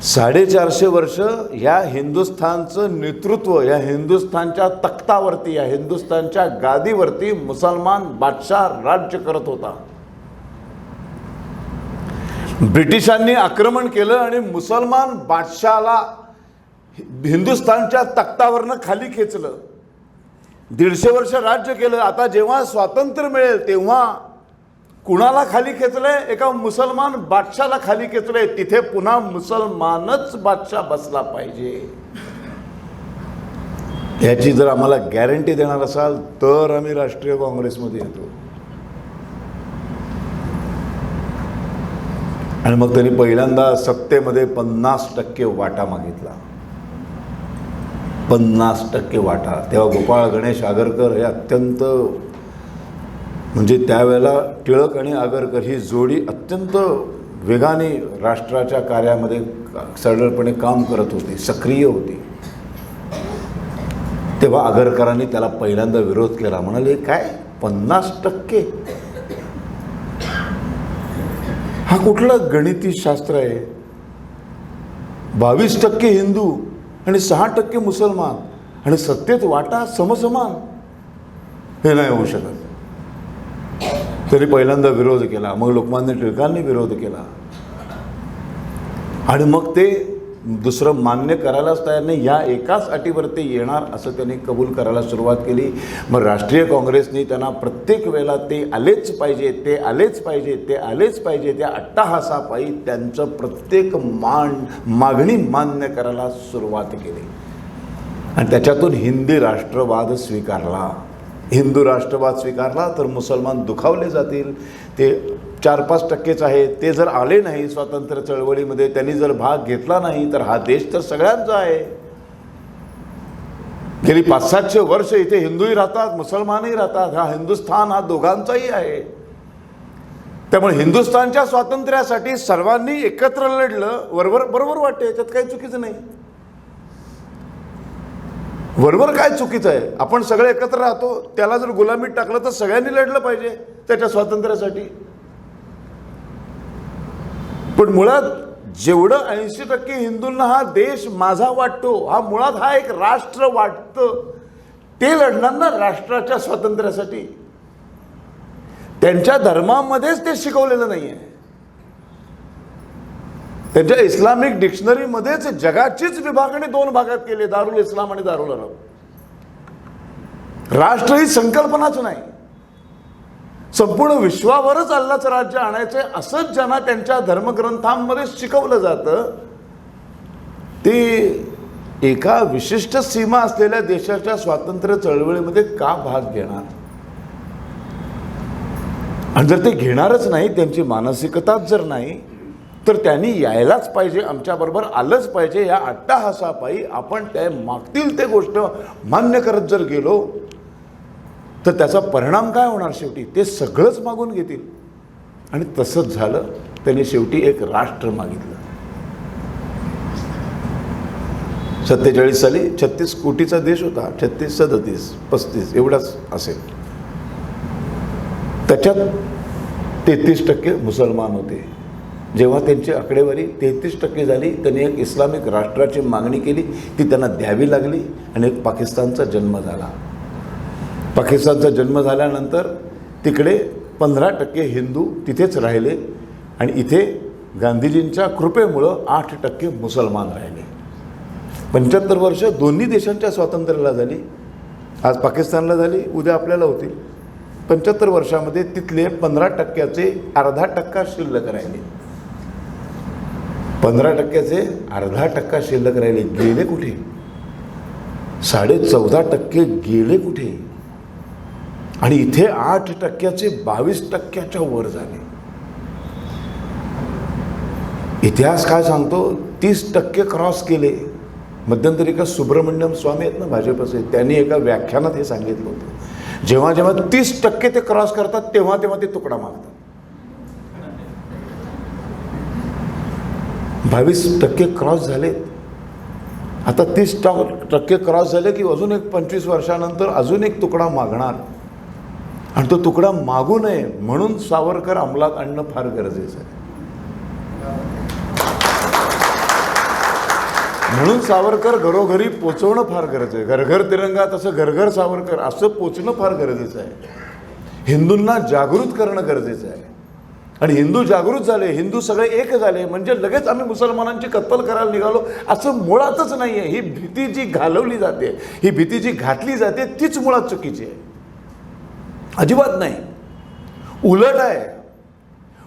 450 वर्ष या हिंदुस्थानचं नेतृत्व या हिंदुस्थानच्या तख्तावरती या हिंदुस्थानच्या गादीवरती मुसलमान बादशाह राज्य करत होता. ब्रिटिशांनी आक्रमण केलं आणि मुसलमान बादशाहला हिंदुस्थानच्या तख्तावरनं खाली खेचलं. 150 वर्ष राज्य केलं. आता जेव्हा स्वातंत्र्य मिळेल तेव्हा कुणाला खाली खेचलंय? एका मुसलमान बादशाला खाली खेचलंय. तिथे पुन्हा मुसलमानच बादशाह बसला पाहिजे. याची जर आम्हाला गॅरंटी देणार असाल तर आम्ही राष्ट्रीय काँग्रेसमध्ये येतो. आणि मग त्यांनी पहिल्यांदा सत्तेमध्ये 50% वाटा मागितला. 50% वाटा. तेव्हा गोपाळ गणेश आगरकर हे अत्यंत म्हणजे त्यावेळेला टिळक आणि आगरकर ही जोडी अत्यंत वेगाने राष्ट्राच्या कार्यामध्ये सरळपणे काम करत होती, सक्रिय होती. तेव्हा आगरकरांनी त्याला पहिल्यांदा विरोध केला. म्हणाले काय 50%? हा कुठलं गणिती शास्त्र आहे? 22% हिंदू आणि 6% मुसलमान आणि सत्तेत वाटा समसमान, हे नाही होऊ शकत. तरी पहिल्यांदा विरोध केला. मग लोकमान्य टिळकांनी विरोध केला आणि मग ते दुसरं मान्य करायलाच तयार नाही. या एकाच अटीवरती येणार असं त्यांनी कबूल करायला सुरुवात केली. मग राष्ट्रीय काँग्रेसने त्यांना प्रत्येक वेळेला ते आलेच पाहिजे, ते आलेच पाहिजे, ते आलेच पाहिजे त्या अट्टाहासापायी त्यांचं प्रत्येक मागणी मान्य करायला सुरुवात केली आणि त्याच्यातून हिंदी राष्ट्रवाद स्वीकारला. हिंदू राष्ट्रवाद स्वीकारला तर मुसलमान दुखावले जातील. ते 4-5%च आहे. ते जर आले नाही स्वातंत्र्य चळवळीमध्ये, त्यांनी जर भाग घेतला नाही तर हा देश तर सगळ्यांचा आहे. गेली 500-700 वर्ष इथे हिंदूही राहतात, मुसलमानही राहतात. हा हिंदुस्थान हा दोघांचाही आहे. त्यामुळे हिंदुस्थानच्या स्वातंत्र्यासाठी सर्वांनी एकत्र लढलं. बरोबर वाटते, याच्यात काही चुकीचं नाही. बरोबर काय चुकीचं आहे? आपण सगळे एकत्र राहतो. त्याला जर गुलामीत टाकलं तर सगळ्यांनी लढलं पाहिजे त्याच्या स्वातंत्र्यासाठी. पण मुळात जेवढं 80% हिंदूंना हा देश माझा वाटतो, हा मुळात हा एक राष्ट्र वाटतं, ते लढणार ना राष्ट्राच्या स्वातंत्र्यासाठी. त्यांच्या धर्मामध्येच ते शिकवलेलं नाही आहे. त्यांच्या इस्लामिक डिक्शनरीमध्येच जगाचीच विभागणी 2 भागात केली, दारुल इस्लाम आणि दारुल अरब. राष्ट्र ही संकल्पनाच नाही. संपूर्ण विश्वावरच अल्लाचं राज्य आणायचंय असंच ज्यांना त्यांच्या धर्मग्रंथांमध्ये शिकवलं जातं, ते एका विशिष्ट सीमा असलेल्या देशाच्या स्वातंत्र्य चळवळीमध्ये का भाग घेणार? आणि जर ते घेणारच नाही, त्यांची मानसिकताच जर नाही, तर त्यांनी यायलाच पाहिजे, आमच्याबरोबर आलंच पाहिजे. या अट्टाहासापायी आपण त्या मागतील ते गोष्ट मान्य करत जर गेलो तर त्याचा परिणाम काय होणार? शेवटी ते सगळंच मागून घेतील. आणि तसंच झालं. त्यांनी शेवटी एक राष्ट्र मागितलं. 47 साली 36 कोटीचा देश होता. 36, 37, 35 एवढाच असेल. त्याच्यात 33% मुसलमान होते. जेव्हा त्यांची आकडेवारी 33% झाली, त्यांनी एक इस्लामिक राष्ट्राची मागणी केली. ती त्यांना द्यावी लागली आणि एक पाकिस्तानचा जन्म झाला. पाकिस्तानचा जन्म झाल्यानंतर तिकडे 15% हिंदू तिथेच राहिले आणि इथे गांधीजींच्या कृपेमुळं 8% मुसलमान राहिले. 75 वर्ष दोन्ही देशांच्या स्वातंत्र्याला झाली. आज पाकिस्तानला झाली, उद्या आपल्याला होतील. 75 वर्षामध्ये तिथले 15%चे अर्धा टक्का शिल्लक राहिले. 15%चे अर्धा टक्का शिल्लक राहिले. गेले कुठे? 14.5% गेले कुठे? आणि इथे 8%चे 22%च्या वर झाले. इतिहास काय सांगतो? 30% क्रॉस केले. मध्यंतरी का सुब्रमण्यम स्वामी आहेत ना भाजपचे, त्यांनी एका व्याख्यानात हे सांगितलं होतं, जेव्हा जेव्हा 30% ते क्रॉस करतात तेव्हा तेव्हा ते तुकडा मागतात. 22% क्रॉस झाले. आता 30% क्रॉस झाले की अजून एक 25 वर्षानंतर अजून एक तुकडा मागणार. आणि तो तुकडा मागू नये म्हणून सावरकर अंमलात आणणं फार गरजेचं आहे. म्हणून सावरकर घरोघरी पोचवणं फार गरजेचं आहे. घर घर तिरंगा तसं घर घर सावरकर असं पोचणं फार गरजेचं आहे. हिंदूंना जागृत करणं गरजेचं आहे. आणि हिंदू जागृत झाले, हिंदू सगळे एक झाले म्हणजे लगेच आम्ही मुसलमानांची कत्तल करायला निघालो असं मुळातच नाही आहे. ही भीती जी घालवली जाते, ही भीती जी घातली जाते तीच मुळात चुकीची आहे. अजिबात नाही. उलट आहे.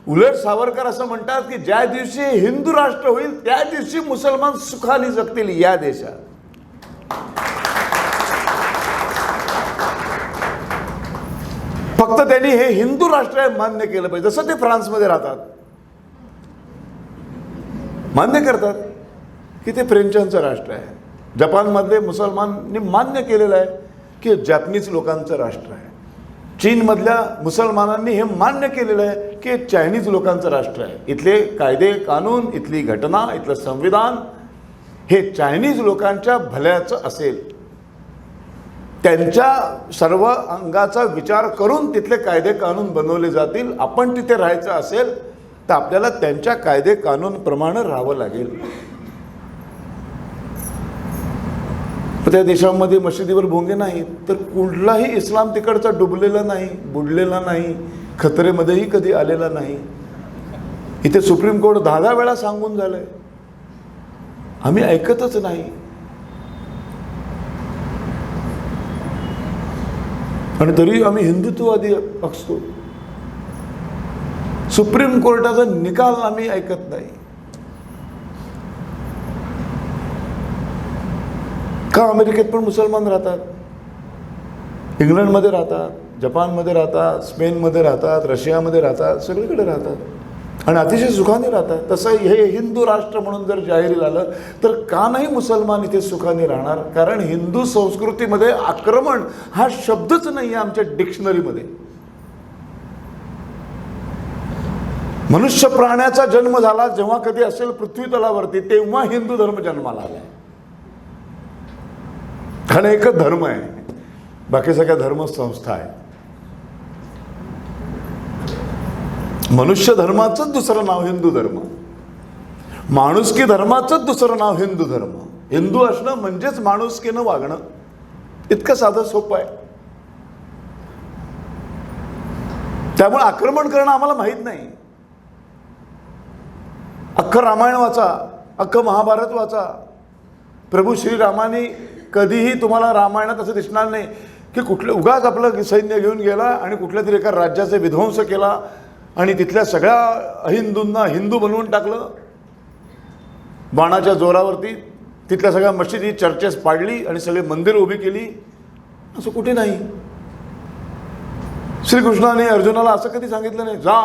उलट सावरकर असं म्हणतात की ज्या दिवशी हिंदू राष्ट्र होईल त्या दिवशी मुसलमान सुखाने जगतील या देशात. फक्त त्यांनी हे हिंदू राष्ट्र मान्य केलं पाहिजे. जसं ते फ्रान्समध्ये राहतात, मान्य करतात की ते फ्रेंचांचं राष्ट्र आहे. जपानमधले मुसलमानांनी मान्य केलेलं आहे की जॅपनीज लोकांचं राष्ट्र आहे. चीनमधल्या मुसलमानांनी हे मान्य केलेलं आहे की चायनीज लोकांचं राष्ट्र आहे. इथले कायदे कानून, इथली घटना, इथलं संविधान हे चायनीज लोकांच्या भल्याचं असेल. त्यांच्या सर्व अंगाचा विचार करून तिथले कायदे कानून बनवले जातील. आपण तिथे राहायचं असेल तर आपल्याला त्यांच्या कायदे कानूनप्रमाणे राहावं लागेल. त्या देशामध्ये मशिदीवर भोंगे नाहीत, तर कुठलाही इस्लाम तिकडचा डुबलेला नाही, बुडलेला नाही, खतरेमध्येही कधी आलेला नाही. इथे सुप्रीम कोर्ट 10 वेळा सांगून झालंय, आम्ही ऐकतच नाही. आणि तरी आम्ही हिंदुत्ववादी असतो. सुप्रीम कोर्टाचा निकाल आम्ही ऐकत नाही. का? अमेरिकेत पण मुसलमान राहतात, इंग्लंडमध्ये राहतात, जपानमध्ये राहतात, स्पेनमध्ये राहतात, रशियामध्ये राहतात, सगळीकडे राहतात आणि अतिशय सुखाने राहतात. तसं हे हिंदू राष्ट्र म्हणून जर जाहीर झालं तर का नाही मुसलमान इथे सुखाने राहणार? कारण हिंदू संस्कृतीमध्ये आक्रमण हा शब्दच नाही आहे आमच्या डिक्शनरीमध्ये. मनुष्य प्राण्याचा जन्म झाला जेव्हा कधी असेल पृथ्वी तलावरती, तेव्हा हिंदू धर्म जन्माला आला. कारण एकच धर्म आहे, बाकी सगळ्या धर्म संस्था आहेत. मनुष्य धर्माचंच दुसरं नाव हिंदू धर्म, माणुसकी धर्माचंच दुसरं नाव हिंदू धर्म. हिंदू असणं म्हणजेच माणुसकीनं वागणं, इतकं साधं सोपं आहे. त्यामुळे आक्रमण करणं आम्हाला माहीत नाही. अख्खं रामायण वाचा, अख्खं महाभारत वाचा. प्रभू श्रीरामाने कधीही तुम्हाला रामायणात असं दिसणार नाही की कुठलं उगाच आपलं सैन्य घेऊन गेला आणि कुठल्या तरी एका राज्याचा विध्वंस केला आणि तिथल्या सगळ्या अहिंदूंना हिंदू बनवून टाकलं बाणाच्या जोरावरती. तिथल्या सगळ्या मशिदी चर्चेस पाडली आणि सगळे मंदिर उभी केली. असं कुठे नाही. श्रीकृष्णाने अर्जुनाला असं कधी सांगितलं नाही, जा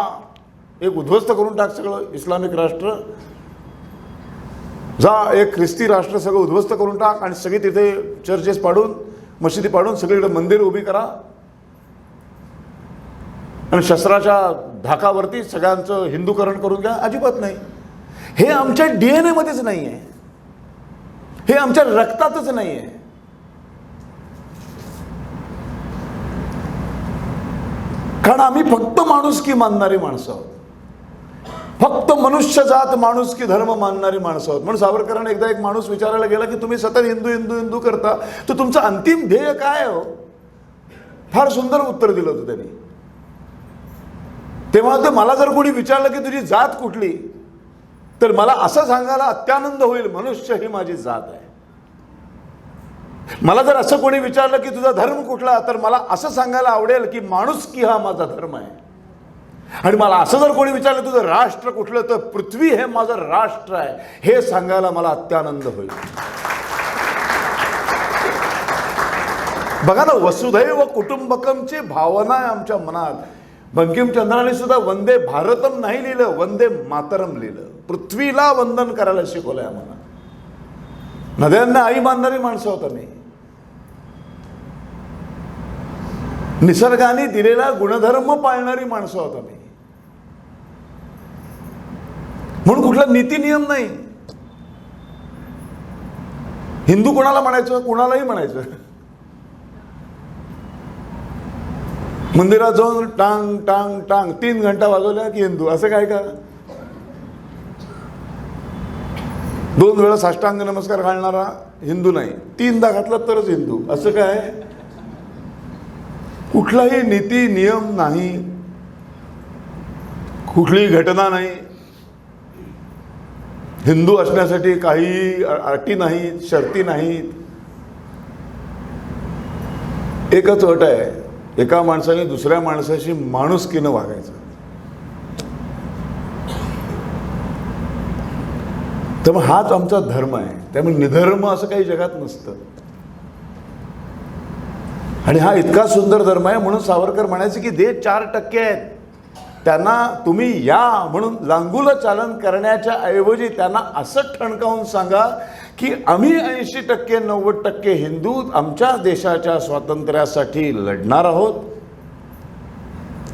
एक उद्ध्वस्त करून टाक सगळं इस्लामिक राष्ट्र, जा एक ख्रिस्ती राष्ट्र सगळं उद्ध्वस्त करून टाक आणि सगळी तिथे चर्चेस पाडून मशिदी पाडून सगळीकडे मंदिर उभी करा आणि शस्त्राच्या धाकावरती सगळ्यांचं हिंदूकरण करून घ्या. अजिबात नाही. हे आमच्या DNA मध्येच नाही आहे. हे आमच्या रक्तातच नाही आहे. कारण आम्ही फक्त माणुसकी मानणारी माणसं आहोत. फक्त मनुष्यजात माणुसकी धर्म मानणारी माणसं आहोत. म्हणून सावरकरांना एकदा एक माणूस विचारायला गेला की तुम्ही सतत हिंदू हिंदू हिंदू करता, तर तुमचं अंतिम ध्येय काय हो? फार सुंदर उत्तर दिलं होतं त्यांनी. तेव्हा ते मला जर कोणी विचारलं की तुझी जात कुठली, तर मला असं सांगायला अत्यानंद होईल, मनुष्य ही माझी जात आहे. मला जर असं कोणी विचारलं की तुझा धर्म कुठला, तर मला असं सांगायला आवडेल की माणुसकी हा माझा धर्म आहे. आणि मला असं जर कोणी विचारलं तुझं राष्ट्र कुठलं, तर पृथ्वी हे माझं राष्ट्र आहे, हे सांगायला मला अत्यानंद होईल. बघा ना, वसुधैव कुटुंबकमची भावना आहे आमच्या मनात. बंकिमचंद्राने सुद्धा वंदे भारतम नाही लिहिलं, वंदे मातरम लिहिलं. पृथ्वीला वंदन करायला शिकवलंय आम्हाला. नद्यांना आई मानणारी माणसं होत आम्ही. निसर्गाने दिलेला गुणधर्म पाळणारी माणसं होत आम्ही. म्हणून कुठला नीती नियम नाही. हिंदू कोणाला म्हणायचं, कोणालाही म्हणायचं. मंदिरात जाऊन टांग टांग टांग 3 घंटा वाजवल्या की हिंदू, असं काय का? 2 वेळा साष्टांग नमस्कार घालणारा हिंदू नाही, 3दा घातला तरच हिंदू, असं काय? कुठलाही नीती नियम नाही, कुठलीही घटना नाही. हिंदू असण्यासाठी काही अटी नाहीत, शर्ती नाहीत. एकच अट आहे, एका माणसाने दुसऱ्या माणसाशी माणुसकीनं वागायचं. त्यामुळे हाच आमचा धर्म आहे. त्यामुळे निधर्म असं काही जगात नसतं. आणि हा इतका सुंदर धर्म आहे म्हणून सावरकर म्हणायचे की जे 4% आहेत त्यांना तुम्ही या म्हणून लांगुल चालन करण्याच्या ऐवजी त्यांना असं ठणकावून सांगा की आम्ही 80% 90% हिंदू आमच्या देशाच्या स्वातंत्र्यासाठी लढणार आहोत,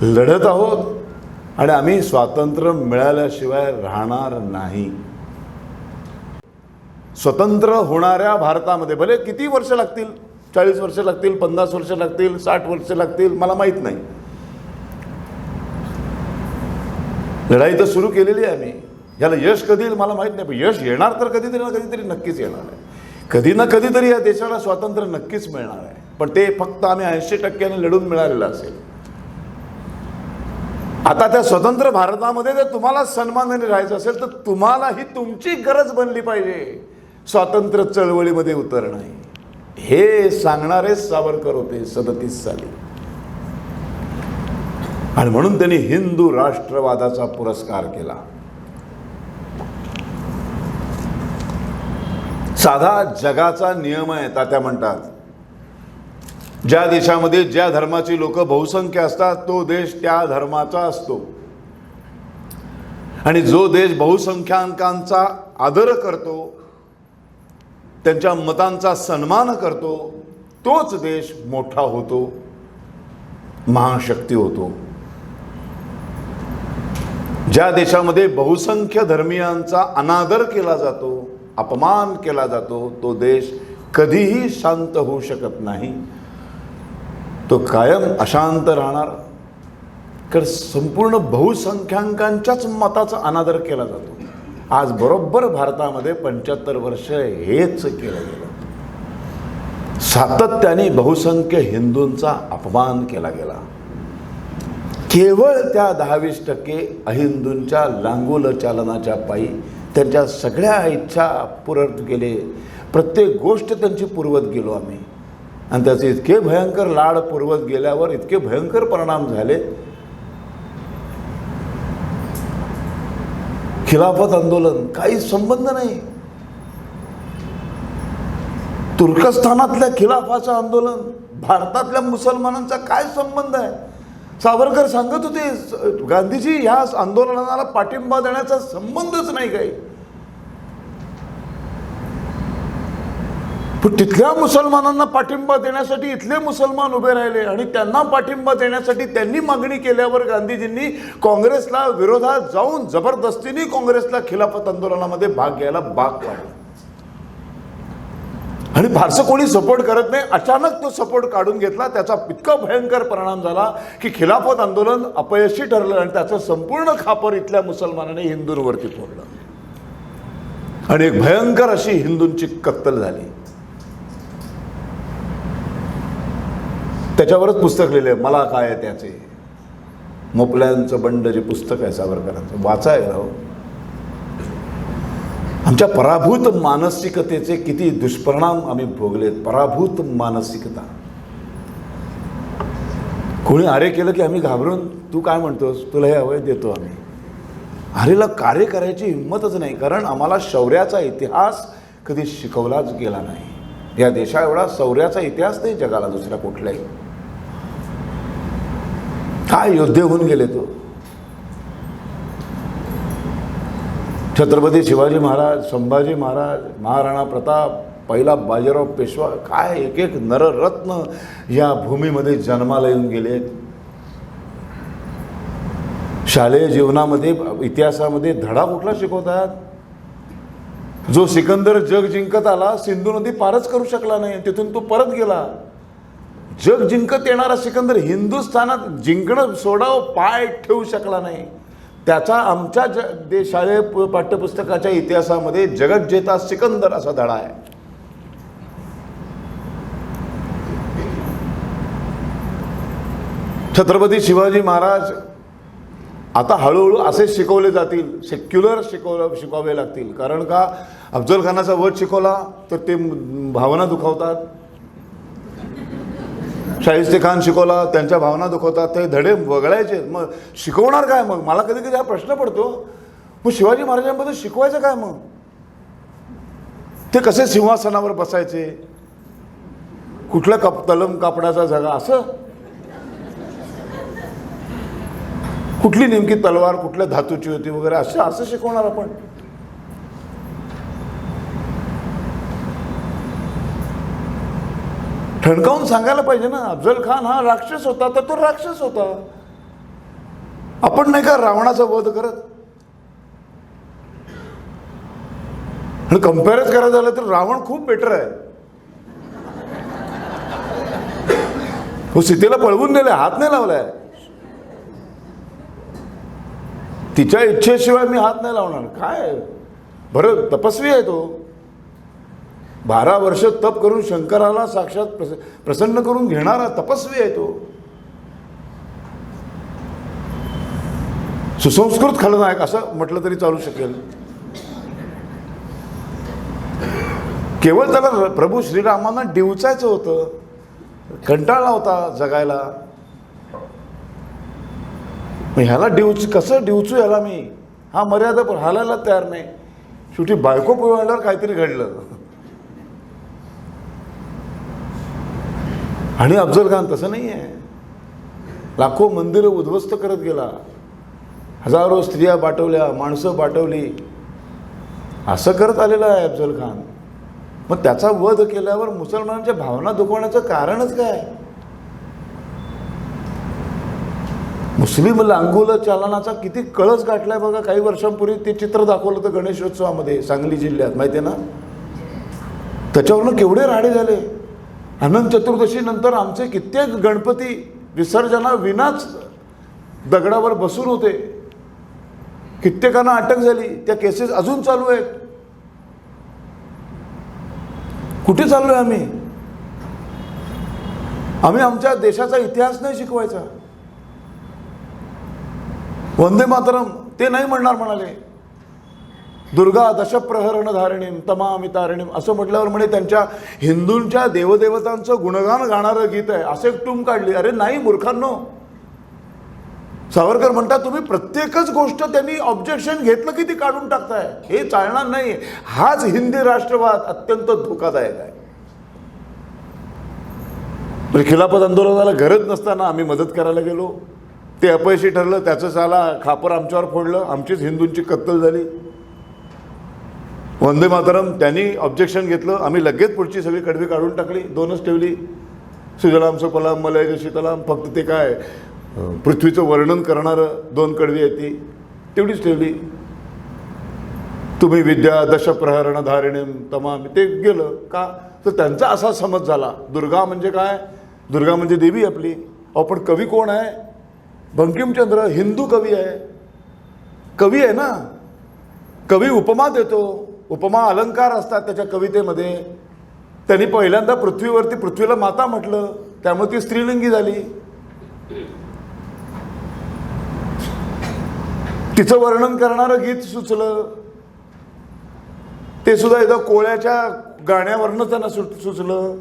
लढत आहोत आणि आम्ही स्वातंत्र्य मिळाल्याशिवाय राहणार नाही. स्वतंत्र होणाऱ्या भारतामध्ये भले किती वर्ष लागतील, 40 वर्ष लागतील, 50 वर्ष लागतील, 60 वर्ष लागतील, मला माहीत नाही. लढाई तर सुरू केलेली आहे आम्ही. याला यश कधी येईल मला माहीत नाही, पण यश येणार तर कधीतरी ना कधीतरी नक्कीच येणार आहे. कधी ना कधीतरी या देशाला स्वातंत्र्य नक्कीच मिळणार आहे. पण ते फक्त आम्ही 80% लढून मिळालेलं असेल. आता त्या स्वतंत्र भारतामध्ये जर तुम्हाला सन्मानाने राहायचं असेल तर तुम्हाला ही तुमची गरज बनली पाहिजे स्वातंत्र्य चळवळीमध्ये उतरणं. हे सांगणारे सावरकर होते 37 साली. आणि म्हणून त्यांनी हिंदू राष्ट्रवादाचा पुरस्कार केला. साधा जगाचा नियम आहे. तात्या म्हणतात, ज्या देशामध्ये ज्या धर्माची लोक बहुसंख्य असतात तो देश त्या धर्माचा असतो. आणि जो देश बहुसंख्याकांचा आदर करतो, त्यांच्या मतांचा सन्मान करतो, तोच देश मोठा होतो, महाशक्ती होतो. ज्या देशामध्ये बहुसंख्य धर्मीयांचा अनादर केला जातो, अपमान केला जातो, तो देश कधीही शांत होऊ शकत नाही. तो कायम अशांत राहणार. कारण संपूर्ण बहुसंख्याकांच्याच मताचा अनादर केला जातो. आज बरोबर भारतामध्ये 75 वर्ष हेच केलं गेलं. सातत्याने बहुसंख्य हिंदूंचा अपमान केला गेला. केवळ त्या 10-20% अहिंदूंच्या लांगुल चालनाच्या पायी त्यांच्या सगळ्या इच्छा पूर्त केले, प्रत्येक गोष्ट त्यांची पुरवत गेलो आम्ही. आणि त्याचे इतके भयंकर लाड पुरवत गेल्यावर इतके भयंकर परिणाम झाले. खिलाफत आंदोलन काही संबंध नाही. तुर्कस्थानातल्या खिलाफाचं आंदोलन भारतातल्या मुसलमानांचा काय संबंध आहे? सावरकर सांगत होते, गांधीजी ह्या आंदोलनाला पाठिंबा देण्याचा संबंधच नाही काही. पण तिथल्या मुसलमानांना पाठिंबा देण्यासाठी इथले मुसलमान उभे राहिले आणि त्यांना पाठिंबा देण्यासाठी त्यांनी मागणी केल्यावर गांधीजींनी काँग्रेसला विरोधात जाऊन जबरदस्तीने काँग्रेसला खिलाफत आंदोलनामध्ये भाग घ्यायला भाग पाडला. आणि फारसं कोणी सपोर्ट करत नाही, अचानक तो सपोर्ट काढून घेतला. त्याचा इतका भयंकर परिणाम झाला की खिलाफत आंदोलन अपयशी ठरलं आणि त्याचं संपूर्ण खापर इथल्या मुसलमानाने हिंदूंवरती फोडलं आणि एक भयंकर अशी हिंदूंची कत्तल झाली. त्याच्यावरच पुस्तक लिहिले, मला काय आहे त्याचे. मोपल्यांचं बंड जे पुस्तक आहे सावरकरांचं, वाचाय राव. आमच्या पराभूत मानसिकतेचे किती दुष्परिणाम आम्ही भोगलेत. पराभूत मानसिकता. कोणी आरे केलं की आम्ही घाबरून, तू काय म्हणतोस, तुला हे हवंय, देतो आम्ही. आरेला कार्य करायची हिंमतच नाही, कारण आम्हाला शौर्याचा इतिहास कधी शिकवलाच गेला नाही. या देशा एवढा शौर्याचा इतिहास नाही जगाला दुसऱ्या कुठल्याही. काय योद्धे होऊन गेले तो. छत्रपती शिवाजी महाराज, संभाजी महाराज, महाराणा प्रताप, पहिला बाजीराव पेशवा, काय एक एक नररत्न या भूमीमध्ये जन्माला येऊन गेले. शालेय जीवनामध्ये इतिहासामध्ये धडा कुठला शिकवतात? जो सिकंदर जग जिंकत आला, सिंधू नदी पारच करू शकला नाही, तिथून तो परत गेला. जग जिंकत येणारा सिकंदर हिंदुस्थानात जिंकणं सोडावं पाय ठेवू शकला नाही. त्याचा आमच्या शालेय पाठ्यपुस्तकाच्या इतिहासामध्ये जगज्जेता सिकंदर असा धडा आहे. छत्रपती शिवाजी महाराज आता हळूहळू असे शिकवले जातील, सेक्युलर शिकवावे लागतील. कारण का, अफजल खानाचा वध शिकवला तर ते भावना दुखावतात. शाहिस्ते खान शिकवला, त्यांच्या भावना दुखवतात, ते धडे वगळायचे. मग शिकवणार काय? मग मला कधी कधी हा प्रश्न पडतो, मग शिवाजी महाराजांबद्दल शिकवायचं काय? मग ते कसे सिंहासनावर बसायचे, कुठल्या तलम कापडाचा झगा, असं कुठली नेमकी तलवार कुठल्या धातूची होती वगैरे, असं शिकवणार आपण? ठणकावून सांगायला पाहिजे ना. अफजल खान हा राक्षस होता तर तो राक्षस होता. आपण नाही का रावणाचा वध करत? आणि कम्पेअरच करायचं झालं तर रावण खूप बेटर आहे. हो, सीतेला पळवून नेले, हात नाही लावलाय. तिच्या इच्छेशिवाय मी हात नाही लावणार. काय बरं तपस्वी आहे तो. 12 वर्ष तप करून शंकराला साक्षात प्रसन्न करून घेणारा तपस्वी आहे तो. सुसंस्कृत खलनायक असं म्हटलं तरी चालू शकेल. केवळ त्याला प्रभू श्रीरामांना डिवचायचं होतं, कंटाळला होता जगायला. ह्याला कसं डिवचू ह्याला मी? हा मर्यादा पण हालायला तयार नाही. शेवटी बायको पिवळल्यावर काहीतरी घडलं. आणि अफजल खान तसं नाही आहे. लाखो मंदिरं उद्ध्वस्त करत गेला, हजारो स्त्रिया पाठवल्या, माणसं पाठवली, असं करत आलेला आहे अफजल खान. मग त्याचा वध केल्यावर मुसलमानांच्या भावना दुखवण्याचं कारणच काय? मुस्लिम लांगुल चालनाचा किती कळस गाठलाय बघा. काही वर्षांपूर्वी ते चित्र दाखवलं होतं गणेशोत्सवामध्ये सांगली जिल्ह्यात, माहिती आहे ना? त्याच्यावरनं केवढे राडे झाले. अनंत चतुर्दशी नंतर आमचे कित्येक गणपती विसर्जना विनाच दगडावर बसून होते. कित्येकांना अटक झाली. त्या केसेस अजून चालू आहेत. कुठे चाललोय आम्ही? आम्ही आमच्या देशाचा इतिहास नाही शिकवायचा. वंदे मातरम ते नाही म्हणणार म्हणाले. दुर्गा दशप्रहरण धारिणीम तमामि तारिणीम असं म्हटल्यावर म्हणे त्यांच्या हिंदूंच्या देवदेवतांचं गुणगान गाणारं गीत आहे असे टूम काढली. अरे नाही मूर्खांनो. सावरकर म्हणतात तुम्ही प्रत्येकच गोष्ट त्यांनी ऑब्जेक्शन घेतलं की ती काढून टाकताय. हे चालणार नाही. हाच हिंदी राष्ट्रवाद अत्यंत धोकादायक आहे. खिलाफत आंदोलनाला गरज नसताना आम्ही मदत करायला गेलो. ते अपयशी ठरलं. त्याचं साला खापर आमच्यावर फोडलं. आमचीच हिंदूंची कत्तल झाली. वंदे मातरम त्यांनी ऑब्जेक्शन घेतलं. आम्ही लगेच पुढची सगळी कडवी काढून टाकली. दोनच ठेवली. सुजलाम सुफलाम मलयज शीतलाम. फक्त ते काय पृथ्वीचं वर्णन करणारं 2 कडवी आहेत ती तेवढीच ठेवली. तुम्ही विद्या दशप्रहरण धारिणीम तमाम ते गेलं का. तर त्यांचा असा समज झाला दुर्गा म्हणजे काय. दुर्गा म्हणजे देवी आपली. अहो पण कवी कोण आहे. बंकिमचंद्र हिंदू कवी आहे. कवी आहे ना. कवी उपमा देतो. उपमा अलंकार असतात त्याच्या कवितेमध्ये. त्यांनी पहिल्यांदा पृथ्वीवरती पृथ्वीला माता म्हटलं त्यामुळे ती स्त्रीलिंगी झाली. तिचं वर्णन करणारं गीत सुचलं. ते सुद्धा एकदा कोळ्याच्या गाण्यावरनं त्यांना सुचलं.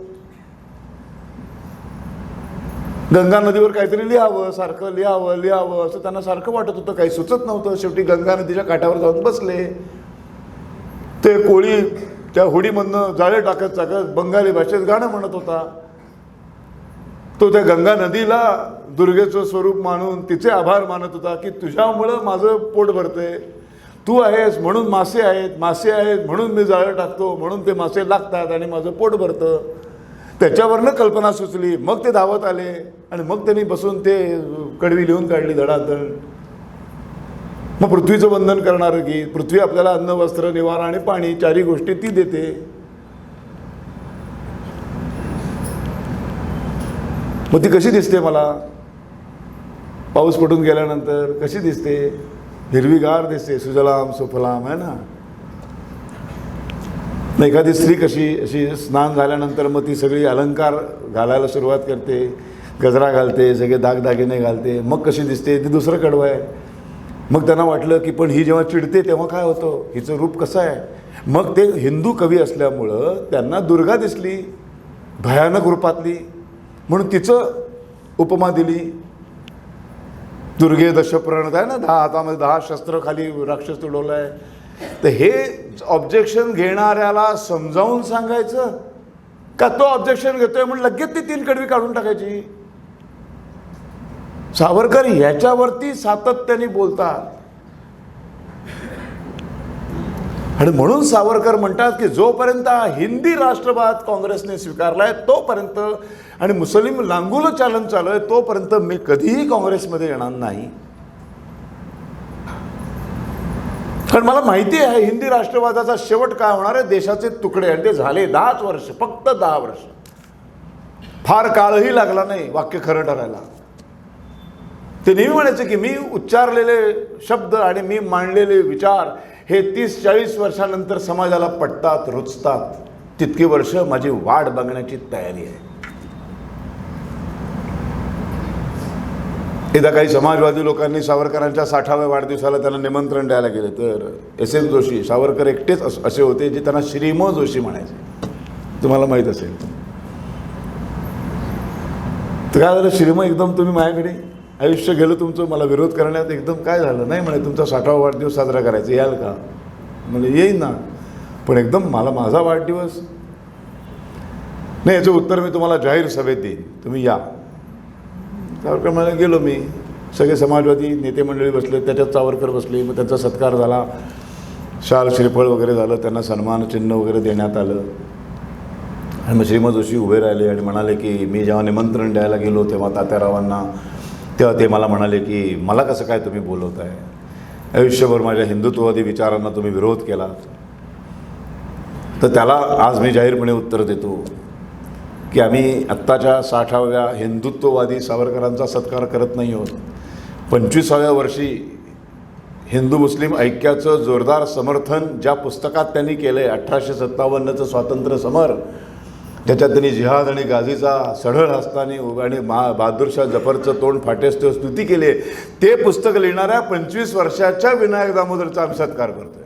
गंगा नदीवर काहीतरी लिहावं सारखं लिहावं असं त्यांना सारखं वाटत होतं. काही सुचत नव्हतं. शेवटी गंगा नदीच्या काठावर जाऊन बसले. ते कोळी त्या होडीमधनं जाळे टाकत बंगाली भाषेत गाणं म्हणत होता. तो त्या गंगा नदीला दुर्गेचं स्वरूप मानून तिचे आभार मानत होता की तुझ्यामुळं माझं पोट भरतंय. तू आहेस म्हणून मासे आहेत म्हणून मी जाळं टाकतो म्हणून ते मासे लागतात आणि माझं पोट भरतं. त्याच्यावरनं कल्पना सुचली. मग ते धावत आले आणि मग त्यांनी बसून ते कडवी लिहून काढली धडाधड. मग पृथ्वीचं वंदन करणारं गीत. पृथ्वी आपल्याला अन्न वस्त्र निवारा आणि पाणी 4 गोष्टी ती देते. मग ती कशी दिसते मला. पाऊस पडून गेल्यानंतर कशी दिसते. हिरवीगार दिसते. सुजलाम सुफलाम आहे ना. एखादी स्त्री कशी अशी स्नान झाल्यानंतर मग ती सगळी अलंकार घालायला सुरुवात करते. गजरा घालते. सगळे दागदागिने घालते. मग कशी दिसते. ती दुसरं कडवं आहे. मग त्यांना वाटलं की पण ही जेव्हा चिडते तेव्हा काय होतं. हिचं रूप कसं आहे. मग ते हिंदू कवी असल्यामुळं त्यांना दुर्गा दिसली भयानक रूपातली. म्हणून तिचं उपमा दिली. दुर्गे दशप्रणत आहे ना. 10 हातामध्ये 10 शस्त्र खाली राक्षस तुडवलं आहे. तर हे ऑब्जेक्शन घेणाऱ्याला समजावून सांगायचं का तो ऑब्जेक्शन घेतोय म्हणून लगेच ती 3 कडवी काढून टाकायची. सावरकर याच्यावरती सातत्याने बोलतात. आणि म्हणून सावरकर म्हणतात की जोपर्यंत हिंदी राष्ट्रवाद काँग्रेसने स्वीकारलाय तोपर्यंत आणि मुस्लिम लांगुलं चालन चालू आहे तोपर्यंत मी कधीही काँग्रेसमध्ये येणार नाही. कारण मला माहिती आहे हिंदी राष्ट्रवादाचा शेवट काय होणार आहे. देशाचे तुकडे. आणि ते झाले 10 वर्ष. फक्त 10 वर्ष. फार काळही लागला नाही वाक्य खरं ठरायला. ते नेहमी म्हणायचे की मी उच्चारलेले शब्द आणि मी मांडलेले विचार हे 30-40 वर्षानंतर समाजाला पटतात रुचतात. तितकी वर्ष माझी वाट बघण्याची तयारी आहे. एकदा काही समाजवादी लोकांनी सावरकरांच्या 60व्या वाढदिवसाला त्यांना निमंत्रण द्यायला गेले. तर S.M. जोशी सावरकर एकटेच असे होते जे त्यांना श्रीम जोशी म्हणायचे. तुम्हाला माहीत असेल. तर काय झालं. श्रीम एकदम तुम्ही माझ्याकडे आयुष्य गेलं तुमचं मला विरोध करण्यात एकदम काय झालं. नाही म्हणे तुमचा 60वा वाढदिवस साजरा करायचा याल का. म्हणजे येईन ना पण एकदम मला माझा वाढदिवस नाही. याचं उत्तर मी तुम्हाला जाहीर सभेत देईन तुम्ही या. सावरकर म्हणाले गेलो मी. सगळे समाजवादी नेते मंडळी बसले. त्याच्यात सावरकर बसले. मग त्यांचा सत्कार झाला. शाल श्रीफळ वगैरे झालं. त्यांना सन्मान चिन्ह वगैरे देण्यात आलं. आणि मग श्रीमंत जोशी उभे राहिले आणि म्हणाले की मी जेव्हा निमंत्रण द्यायला गेलो तेव्हा तात्यारावांना तेव्हा ते मला म्हणाले की मला कसं काय तुम्ही बोलवताय. आयुष्यभर माझ्या हिंदुत्ववादी विचारांना तुम्ही विरोध केला. तर त्याला आज मी जाहीरपणे उत्तर देतो की आम्ही आत्ताच्या 60व्या हिंदुत्ववादी सावरकरांचा सत्कार करत नाही आहोत. 25व्या वर्षी हिंदू मुस्लिम ऐक्याचं जोरदार समर्थन ज्या पुस्तकात त्यांनी केलं आहे 1857चं स्वातंत्र्य समर त्याच्यात त्यांनी जिहाद आणि गाझीचा सढळ हस्ताने आणि बहादूरशाह जफरचं तोंड फाटेस्तव स्तुती केली. ते पुस्तक लिहिणाऱ्या 25 वर्षाच्या विनायक दामोदरचा आम्ही सत्कार करतोय.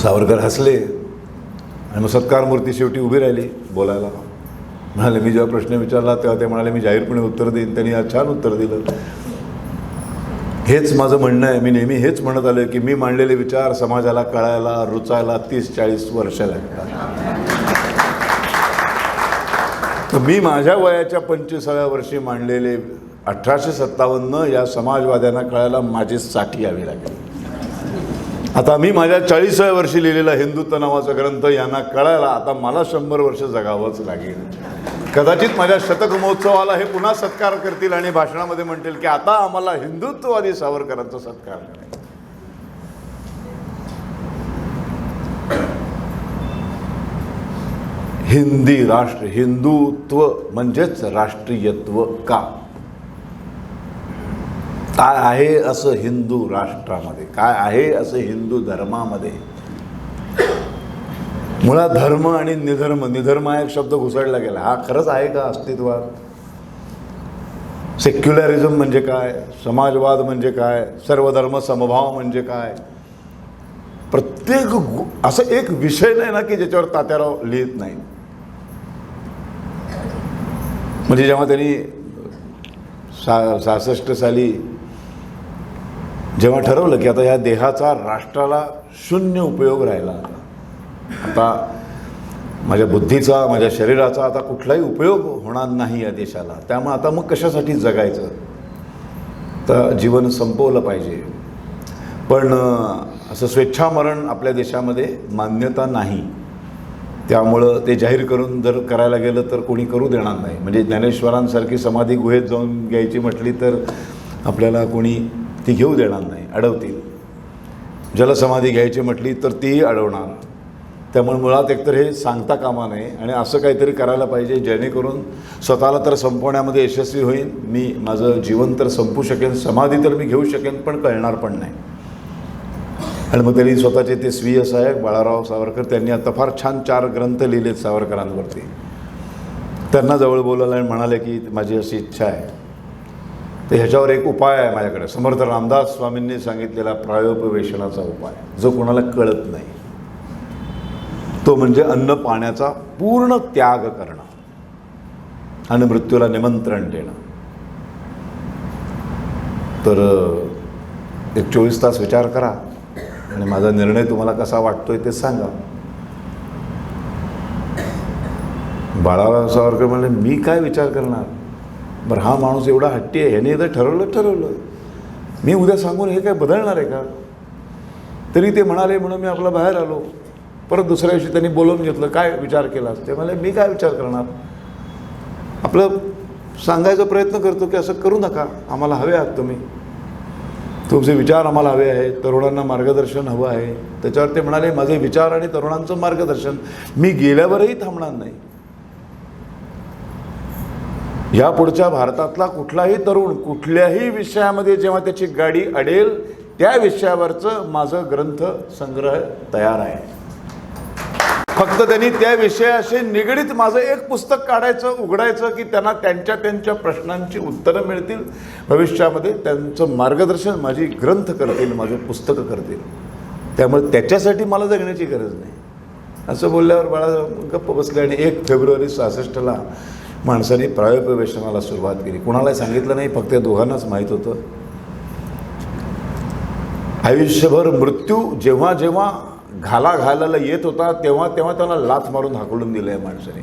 सावरकर हसले आणि मग सत्कार मूर्ती शेवटी उभी राहिली बोलायला. म्हणाले, मी जेव्हा प्रश्न विचारला तेव्हा ते म्हणाले मी जाहीरपणे उत्तर देईन. त्यांनी आज छान उत्तर दिलं. हेच माझं म्हणणं आहे. मी नेहमी हेच म्हणत आलो की मी मांडलेले विचार समाजाला कळायला रुचायला 30-40 वर्ष लागतात. तर मी माझ्या वयाच्या 25व्या वर्षी मांडलेले 1857 या समाजवाद्यांना कळायला माझी 60 यावी लागेल. आता मी माझ्या 40व्या वर्षी लिहिलेला हिंदुत्व नावाचा ग्रंथ यांना कळायला आता मला 100 वर्ष जगावंच लागेल. कदाचित माझ्या शतक महोत्सवाला हे पुन्हा सत्कार करतील आणि भाषणामध्ये म्हणतील की आता आम्हाला हिंदुत्ववादी सावरकरांचा सत्कार करायचा. हिंदी राष्ट्र, हिंदुत्व म्हणजेच राष्ट्रीयत्व का? काय आहे असं हिंदू राष्ट्रामध्ये, काय आहे असं हिंदू धर्मामध्ये? मुळात धर्म आणि निधर्म, निधर्म हा एक शब्द घुसळला गेला. हा खरंच आहे का अस्तित्वात? सेक्युलरिझम म्हणजे काय? समाजवाद म्हणजे काय? सर्वधर्म समभाव म्हणजे काय? प्रत्येक असं एक विषय नाही ना की ज्याच्यावर तात्याराव लिहित नाही. म्हणजे जेव्हा त्यांनी 66 साली जेव्हा ठरवलं की आता या देहाचा राष्ट्राला शून्य उपयोग राहिला, आता माझ्या बुद्धीचा माझ्या शरीराचा आता कुठलाही उपयोग होणार नाही या देशाला, त्यामुळे आता मग कशासाठी जगायचं? तर जीवन संपवलं पाहिजे. पण असं स्वेच्छामरण आपल्या देशामध्ये मान्यता नाही. त्यामुळं ते जाहीर करून जर करायला गेलं तर कोणी करू देणार नाही. म्हणजे ज्ञानेश्वरांसारखी समाधी गुहेत जाऊन घ्यायची म्हटली तर आपल्याला कोणी ती घेऊ देणार नाही, अडवतील. जलसमाधी घ्यायची म्हटली तर तीही अडवणार. त्यामुळे मुळात एकतर हे सांगता कामा नये आणि असं काहीतरी करायला पाहिजे जेणेकरून स्वतःला तर संपवण्यामध्ये यशस्वी होईन, मी माझं जीवन तर संपू शकेन, समाधी तर मी घेऊ शकेन, पण कळणार पण नाही. आणि मग त्यांनी स्वतःचे ते स्वीय सहाय्यक बाळाराव सावरकर, त्यांनी आता फार छान 4 ग्रंथ लिहिलेत सावरकरांवरती. त्यांना जवळ बोलायला आणि म्हणाले की माझी अशी इच्छा आहे, तर ह्याच्यावर एक उपाय आहे माझ्याकडे, समर्थ रामदास स्वामींनी सांगितलेला प्रायोपवेशनाचा उपाय, जो कोणाला कळत नाही. तो म्हणजे अन्न पाण्याचा पूर्ण त्याग करणं आणि मृत्यूला निमंत्रण देणं. तर एक 24 तास विचार करा आणि माझा निर्णय तुम्हाला कसा वाटतोय ते सांगा. बाळाराव सावरकर म्हणले, मी काय विचार करणार? बरं, हा माणूस एवढा हट्टी आहे, ह्याने जर ठरवलं, मी उद्या सांगून हे काय बदलणार आहे का? तरी ते म्हणाले म्हणून मी आपला बाहेर आलो. परत दुसऱ्या दिवशी त्यांनी बोलवून घेतलं, काय विचार केलास? ते म्हणाले, मी काय विचार करणार, आपलं सांगायचा प्रयत्न करतो की असं करू नका, आम्हाला हवे आहात तुम्ही, तुमचे विचार आम्हाला हवे आहेत, तरुणांना मार्गदर्शन हवं आहे. त्याच्यावर ते म्हणाले, माझे विचार आणि तरुणांचं मार्गदर्शन मी गेल्यावरही थांबणार नाही. या पुढच्या भारतातला कुठलाही तरुण कुठल्याही विषयामध्ये जेव्हा त्याची गाडी अडेल त्या विषयावरचं माझं ग्रंथ संग्रह तयार आहे. फक्त त्यांनी त्या विषयाशी निगडीत माझं एक पुस्तक काढायचं, उघडायचं की त्यांना त्यांच्या प्रश्नांची उत्तरं मिळतील. भविष्यामध्ये त्यांचं मार्गदर्शन माझी ग्रंथ करतील, माझे पुस्तकं करतील. त्यामुळे त्याच्यासाठी मला जगण्याची गरज नाही. असं बोलल्यावर बाळा गप्प बसले आणि 1 फेब्रुवारी 66ला माणसाने प्रायोपवेशनाला सुरुवात केली. कुणालाही सांगितलं नाही, फक्त दोघांनाच माहीत होतं. आयुष्यभर मृत्यू जेव्हा जेव्हा घालायला येत होता तेव्हा त्याला लाथ मारून हाकलून दिलं आहे माणसाने.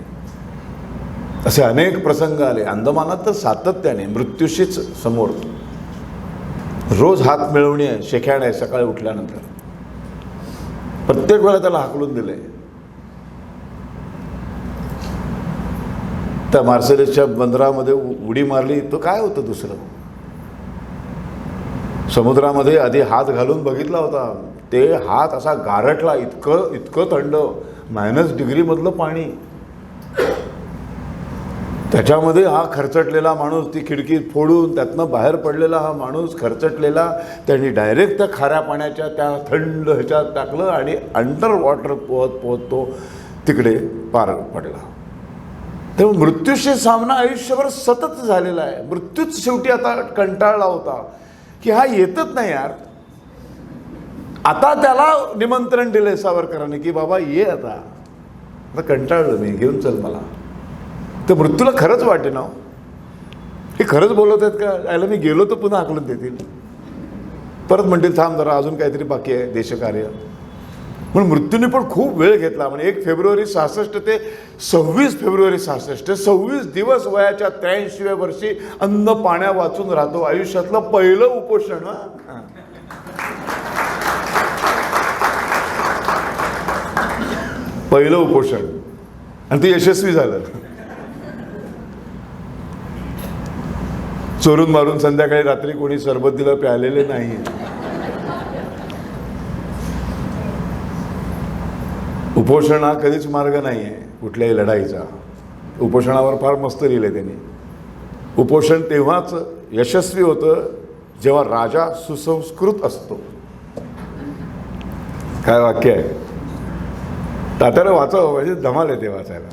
असे अनेक प्रसंग आले. अंदमानात तर सातत्याने मृत्यूशीच समोर, रोज हात मिळवणी आहे, शेख्याण आहे सकाळी उठल्यानंतर, प्रत्येक वेळा त्याला हाकलून दिलं आहे. त्या मार्सेलिसच्या बंदरामध्ये उडी मारली, तो काय होतं दुसरं? समुद्रामध्ये आधी हात घालून बघितला होता, ते हात असा गारटला, इतकं थंड, -डिग्रीमधलं पाणी. त्याच्यामध्ये हा खरचटलेला माणूस, ती खिडकी फोडून त्यातनं बाहेर पडलेला हा माणूस खरचटलेला, त्यांनी डायरेक्ट त्या खाऱ्या पाण्याच्या त्या थंड ह्याच्यात टाकलं आणि अंडर वॉटर पोहत पोहत तो तिकडे पार पडला. तेव्हा मृत्यूशी सामना आयुष्यभर सतत झालेला आहे. मृत्यूच शेवटी आता कंटाळला होता की हा येतच नाही यार. आता त्याला निमंत्रण दिलंय सावरकरांनी की बाबा ये, आता कंटाळलो मी, घेऊन चल मला. तर मृत्यूला खरंच वाटे ना, हे खरंच बोलत आहेत का, यायला मी गेलो तर पुन्हा हाकलून देतील, परत म्हणतील थांब जरा अजून काहीतरी बाकी आहे देशकार्य. म्हणून मृत्यूने पण खूप वेळ घेतला. म्हणजे 1 फेब्रुवारी 66 ते 26 फेब्रुवारी 66, 26 दिवस वयाच्या 83व्या वर्षी अन्न पाण्या वाचून राहतो. आयुष्यातलं पहिलं उपोषण. पहिलं उपोषण, आणि ते यशस्वी झालं. चोरून मारून संध्याकाळी रात्री कोणी सरबत दिलं प्यालेले नाही. उपोषण हा कधीच मार्ग नाही आहे कुठल्याही लढाईचा. उपोषणावर फार मस्त लिहिलं त्यांनी. उपोषण तेव्हाच यशस्वी होतं जेव्हा राजा सुसंस्कृत असतो. काय वाक्य आहे, तात्याला वाचावं म्हणजे धमाल येते वाचायला.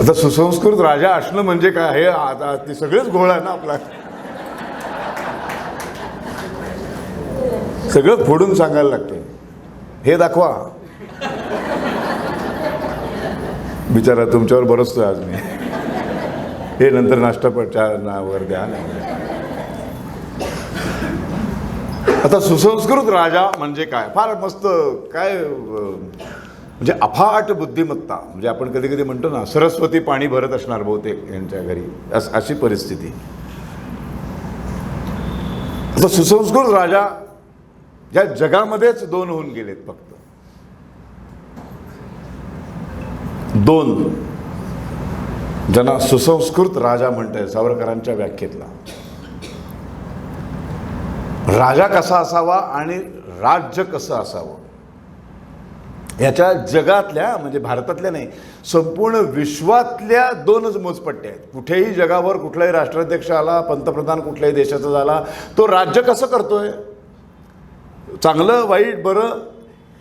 आता सुसंस्कृत राजा असणं म्हणजे काय, हे आता ते सगळेच घोळ आहे ना आपला. सगळं फोडून सांगायला लागते. हे दाखवा. बिचारा तुमच्यावर बरसतोय आज मी. हे नंतर नाश्ता वर द्या. आता सुसंस्कृत राजा म्हणजे काय, फार मस्त काय, म्हणजे अफाट बुद्धिमत्ता. म्हणजे आपण कधी कधी म्हणतो ना सरस्वती पाणी भरत असणार बहुतेक यांच्या घरी, अशी परिस्थिती. आता सुसंस्कृत राजा या जगामध्येच 2 होऊन गेलेत फक्त. 2 ज्यांना सुसंस्कृत राजा म्हणताय सावरकरांच्या व्याख्येतला. राजा कसा असावा आणि राज्य कसं असावं, याच्या जगातल्या म्हणजे भारतातल्या नाही, संपूर्ण विश्वातल्या 2च मोजपट्ट्या आहेत. कुठेही जगावर कुठलाही राष्ट्राध्यक्ष आला, पंतप्रधान कुठल्याही देशाचा झाला, तो राज्य कसं करतोय, चांगलं वाईट बरं,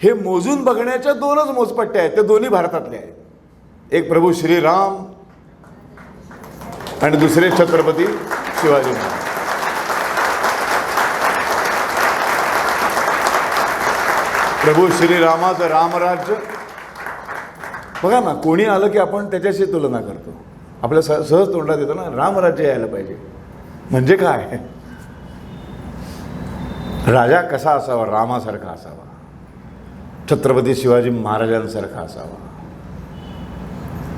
हे मोजून बघण्याच्या 2च मोजपट्ट्या आहेत. ते दोन्ही भारतातले आहेत. एक प्रभू श्रीराम आणि दुसरे छत्रपती शिवाजी महाराज. प्रभू श्रीरामाचं रामराज्य बघा ना, कोणी आलं की आपण त्याच्याशी तुलना करतो. आपल्या सहज तोंडात येतं ना, रामराज्य यायला पाहिजे. म्हणजे काय, राजा कसा असावा, रामासारखा असावा, छत्रपती शिवाजी महाराजांसारखा असावा,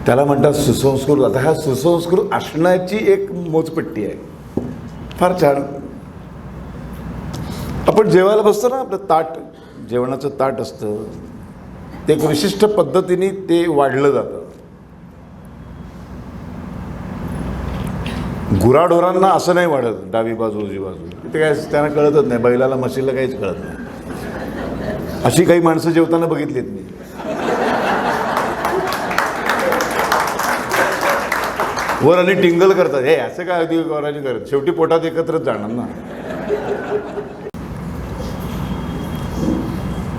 त्याला म्हणतात सुसंस्कृत. आता ह्या सुसंस्कृत असण्याची एक मोजपट्टी आहे. फार छान. आपण जेवायला बसतो ना, आपलं ताट, जेवणाचं ताट असतं, ते एक विशिष्ट पद्धतीने ते वाढलं जातं. गुराढोरांना असं नाही वाढत, डावी बाजू उजवी बाजू. ते काय त्यांना कळतच नाही, बैलाला म्हशीला काहीच कळत नाही. अशी काही माणसं जेवताना बघितलीत मी. वर आणि टिंगल करतात, हे असं काय अगदी वराची करत, शेवटी पोटात एकत्रच जाणार ना.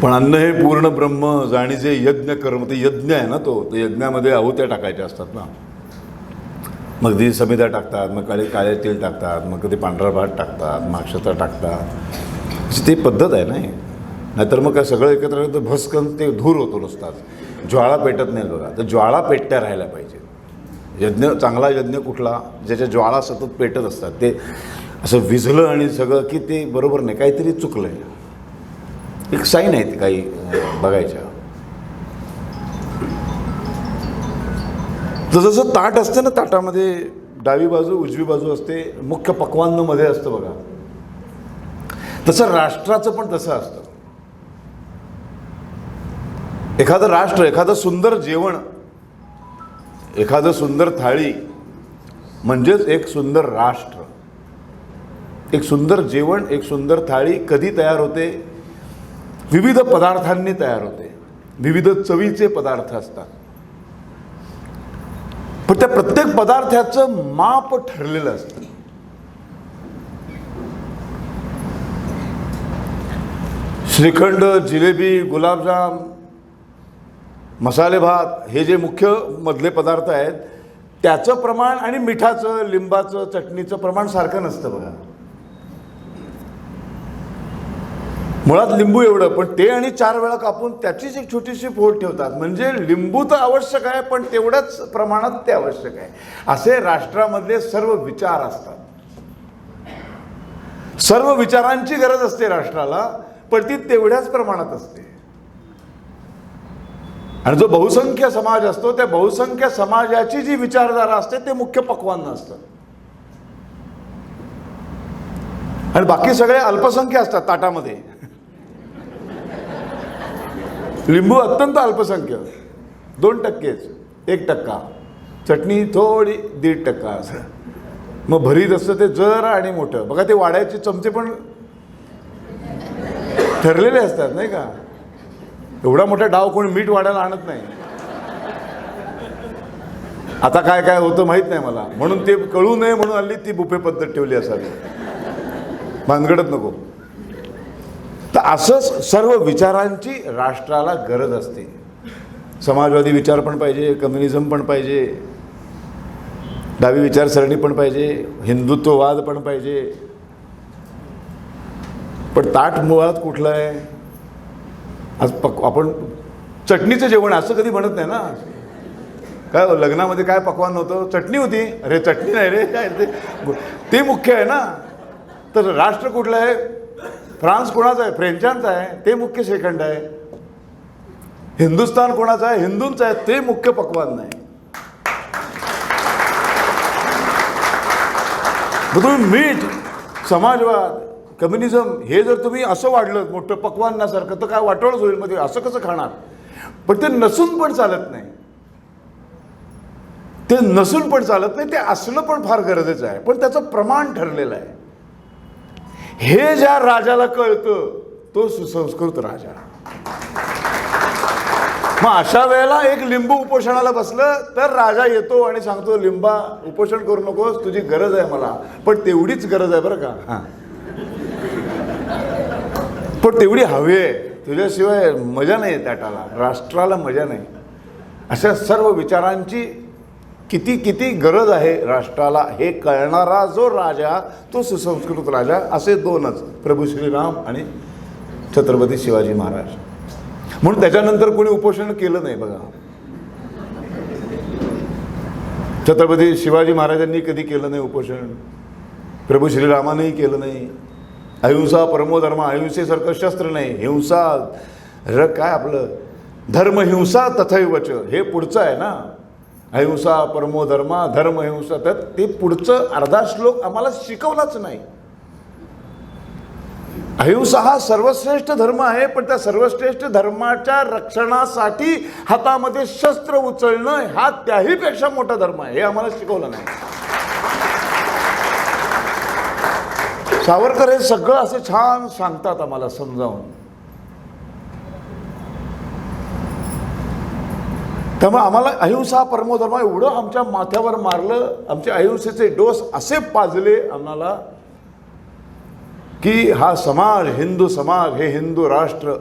पण अन्न हे पूर्ण ब्रह्म जाणीचे यज्ञ कर्म, ते यज्ञ आहे ना, तो यज्ञामध्ये आहुत्या टाकायच्या असतात ना. मग कधी समिधा टाकतात, मग काळे तेल टाकतात, मग कधी पांढरा भात टाकतात, मग अक्षता टाकतात. अशी ती पद्धत आहे ना. नाहीतर मग काय सगळं एकत्र तर भस्कन ते धूर होतो नुसताच, ज्वाळा पेटत नाही बघा. तर ज्वाळा पेटत्या राहायला पाहिजे. यज्ञ, चांगला यज्ञ कुठला, ज्याच्या ज्वाळा सतत पेटत असतात. ते असं विझलं आणि सगळं की ते बरोबर नाही, काहीतरी चुकलं आहे. एक साईन आहे ती काही बघायच्या. तर जसं ताट असतं ना, ताटामध्ये डावी बाजू उजवी बाजू असते, मुख्य पक्वान्नमध्ये असतं बघा, तसं राष्ट्राचं पण तसं असतं. एखादं राष्ट्र, एखादं सुंदर जेवण, एखादं सुंदर थाळी म्हणजेच एक सुंदर राष्ट्र. एक सुंदर जेवण, एक सुंदर थाळी कधी तयार होते, विविध पदार्थांनी तयार होते. विविध चवीचे पदार्थ असतात. पण त्या प्रत्येक पदार्थाचं माप ठरलेलं असतं. श्रीखंड, जिलेबी, गुलाबजाम, मसाले भात हे जे मुख्य मधले पदार्थ आहेत त्याचं प्रमाण आणि मिठाचं, लिंबाचं, चटणीचं प्रमाण सारखं नसतं बघा. मुळात लिंबू एवढं, पण ते आणि 4 वेळा कापून त्याचीच एक छोटीशी फोड ठेवतात. म्हणजे लिंबू तर आवश्यक आहे, पण तेवढ्याच प्रमाणात ते आवश्यक आहे. असे राष्ट्रामधले सर्व विचार असतात. सर्व विचारांची गरज असते राष्ट्राला, पण ती तेवढ्याच प्रमाणात असते. आणि जो बहुसंख्य समाज असतो त्या बहुसंख्य समाजाची जी विचारधारा असते ते मुख्य पक्वान्न असतं. आणि बाकी सगळे अल्पसंख्य असतात ताटामध्ये. लिंबू अत्यंत अल्पसंख्य, 2%, 1%, चटणी थोडी 1.5% असं. मग भरीत असतं ते जरा आणि मोठं. बघा ते वाढायचे चमचे पण ठरलेले असतात नाही का. एवढा मोठा डाव कोणी मीठ वाढायला आणत नाही. आता काय काय होतं माहीत नाही मला, म्हणून ते कळू नये म्हणून हल्ली ती बुफे पद्धत ठेवली असावी. भानगडत नको. तर असंच सर्व विचारांची राष्ट्राला गरज असते. समाजवादी विचार पण पाहिजे, कम्युनिझम पण पाहिजे, डावी विचारसरणी पण पाहिजे, हिंदुत्ववाद पण पाहिजे. पण ताट मुळात कुठलं आहे? आज आपण चटणीचं जेवण असं कधी म्हणत नाही ना. काय लग्नामध्ये काय पक्वान होतं? चटणी होती. अरे चटणी नाही रे, काय ते मुख्य आहे ना. तर राष्ट्र कुठलं आहे? फ्रान्स कोणाचा आहे? फ्रेंचांचा आहे, ते मुख्य सेकंड आहे. हिंदुस्थान कोणाचं आहे? हिंदूंचं आहे, ते मुख्य पक्वान नाही. तुम्ही मीठ, समाजवाद, कम्युनिझम हे जर तुम्ही असं वाढलं मोठं पक्वान्नासारखं तर काय वाटोळच होईल. मध्ये असं कसं खाणार? पण ते नसून पण चालत नाही. ते नसून पण चालत नाही, ते असणं पण फार गरजेचं आहे, पण त्याचं प्रमाण ठरलेलं आहे. हे ज्या राजाला कळतं तो सुसंस्कृत राजा. मग अशा वेळेला एक लिंबू उपोषणाला बसलं तर राजा येतो आणि सांगतो, लिंबा उपोषण करू नकोस, तुझी गरज आहे मला, पण तेवढीच गरज आहे बरं का. हां, पण तेवढी हवी आहे, तुझ्याशिवाय मजा नाही ताटाला, राष्ट्राला मजा नाही. अशा सर्व विचारांची किती किती गरज आहे राष्ट्राला हे कळणारा जो राजा तो सुसंस्कृत राजा. असे दोनच, प्रभू श्रीराम आणि छत्रपती शिवाजी महाराज. म्हणून त्याच्यानंतर कोणी उपोषण केलं नाही बघा. छत्रपती शिवाजी महाराजांनी कधी केलं नाही उपोषण, प्रभू श्रीरामानेही केलं नाही. अहिंसा परमो धर्म, अहिंसेसारखं शस्त्र नाही. हिंसा काय आपलं धर्महिंसा तथैवच, हे पुढचं आहे ना. अहिंसा परमो धर्मा, धर्महिंसा, तर ते पुढचं अर्धा श्लोक आम्हाला शिकवलाच नाही. अहिंसा हा सर्वश्रेष्ठ धर्म आहे, पण त्या सर्वश्रेष्ठ धर्माच्या रक्षणासाठी हातामध्ये शस्त्र उचलणं हा त्याहीपेक्षा मोठा धर्म आहे, हे आम्हाला शिकवलं नाही. सावरकर हे सगळं असं छान सांगतात आम्हाला समजावून. त्यामुळे आम्हाला अहिंसा परमो धर्म एवढं आमच्या माथ्यावर मारलं, आमचे अहिंसेचे डोस असे पाजले आम्हाला की हा समाज, हिंदू समाज, हे हिंदू राष्ट्र,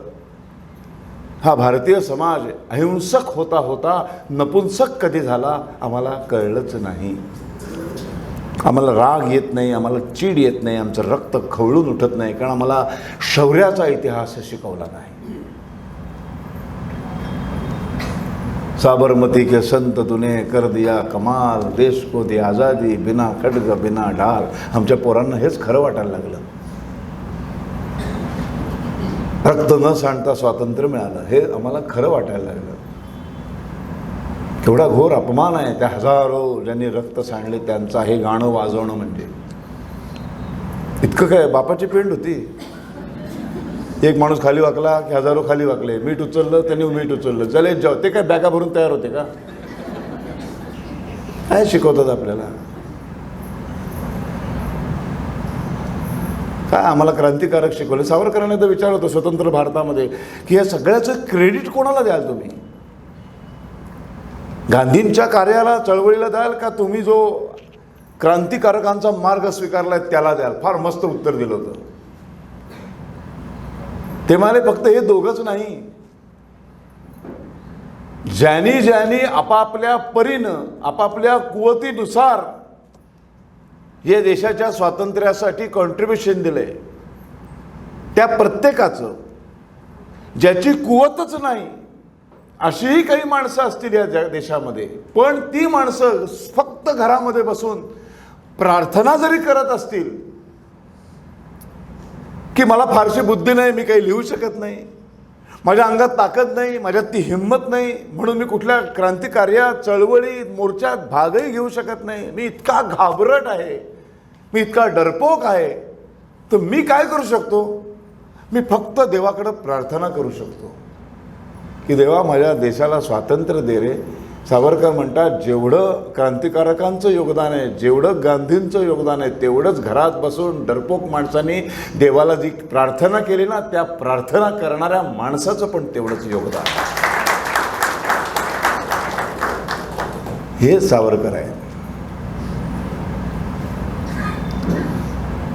हा भारतीय समाज अहिंसक होता होता नपुंसक कधी झाला आम्हाला कळलंच नाही. आम्हाला राग येत नाही, आम्हाला चीड येत नाही, आमचं रक्त खवळून उठत नाही, कारण आम्हाला शौर्याचा इतिहास शिकवला नाही. साबरमती के संत तूने कर दिया कमाल, देश को दी आज़ादी बिना खड्ग बिना ढाल. आमच्या पोरांना हेच खरं वाटायला लागलं. रक्त न सांडता स्वातंत्र्य मिळालं हे आम्हाला खरं वाटायला लागलं. केवढा घोर अपमान आहे त्या हजारो ज्यांनी रक्त सांडले त्यांचा हे गाणं वाजवणं. म्हणजे इतकं काय, बापाची पेंड होती. एक माणूस खाली वाकला की हजारो खाली वाकले, मीठ उचललं त्यांनी मीठ उचललं, चले जाऊ. ते काय बॅगा भरून तयार होते का? काय शिकवतात आपल्याला? काय आम्हाला क्रांतिकारक शिकवले. सावरकरांनी तर विचार होतो स्वतंत्र भारतामध्ये की या सगळ्याचं क्रेडिट कोणाला द्याल तुम्ही? गांधींच्या कार्याला, चळवळीला द्याल का तुम्ही जो क्रांतिकारकांचा मार्ग स्वीकारलाय त्याला द्याल? फार मस्त उत्तर दिलं होतं. ते म्हणाले फक्त हे दोघंच नाही, ज्यांनी आपापल्या परीनं, आपापल्या कुवतीनुसार या देशाच्या स्वातंत्र्यासाठी कॉन्ट्रीब्युशन दिलंय, त्या प्रत्येकाचं, ज्याची कुवतच नाही अशीही काही माणसं असतील या देशामध्ये, पण ती माणसं फक्त घरामध्ये बसून प्रार्थना जरी करत असतील की मला फारशी बुद्धी नाही, मी काही लिहू शकत नाही, माझ्या अंगात ताकद नाही, माझ्यात ती हिंमत नाही, म्हणून मी कुठल्या क्रांतिकार्यात, चळवळीत, मोर्चात भागही घेऊ शकत नाही, मी इतका घाबरट आहे, मी इतका डरपोक आहे, तर मी काय करू शकतो? मी फक्त देवाकडे प्रार्थना करू शकतो की देवा माझ्या देशाला स्वातंत्र्य दे रे. सावरकर म्हणतात, जेवढं क्रांतिकारकांचं योगदान आहे, जेवढं गांधींचं योगदान आहे, तेवढंच घरात बसून डरपोक माणसांनी देवाला जी प्रार्थना केली ना, त्या प्रार्थना करणाऱ्या माणसाचं पण तेवढंच योगदान. हे सावरकर आहे.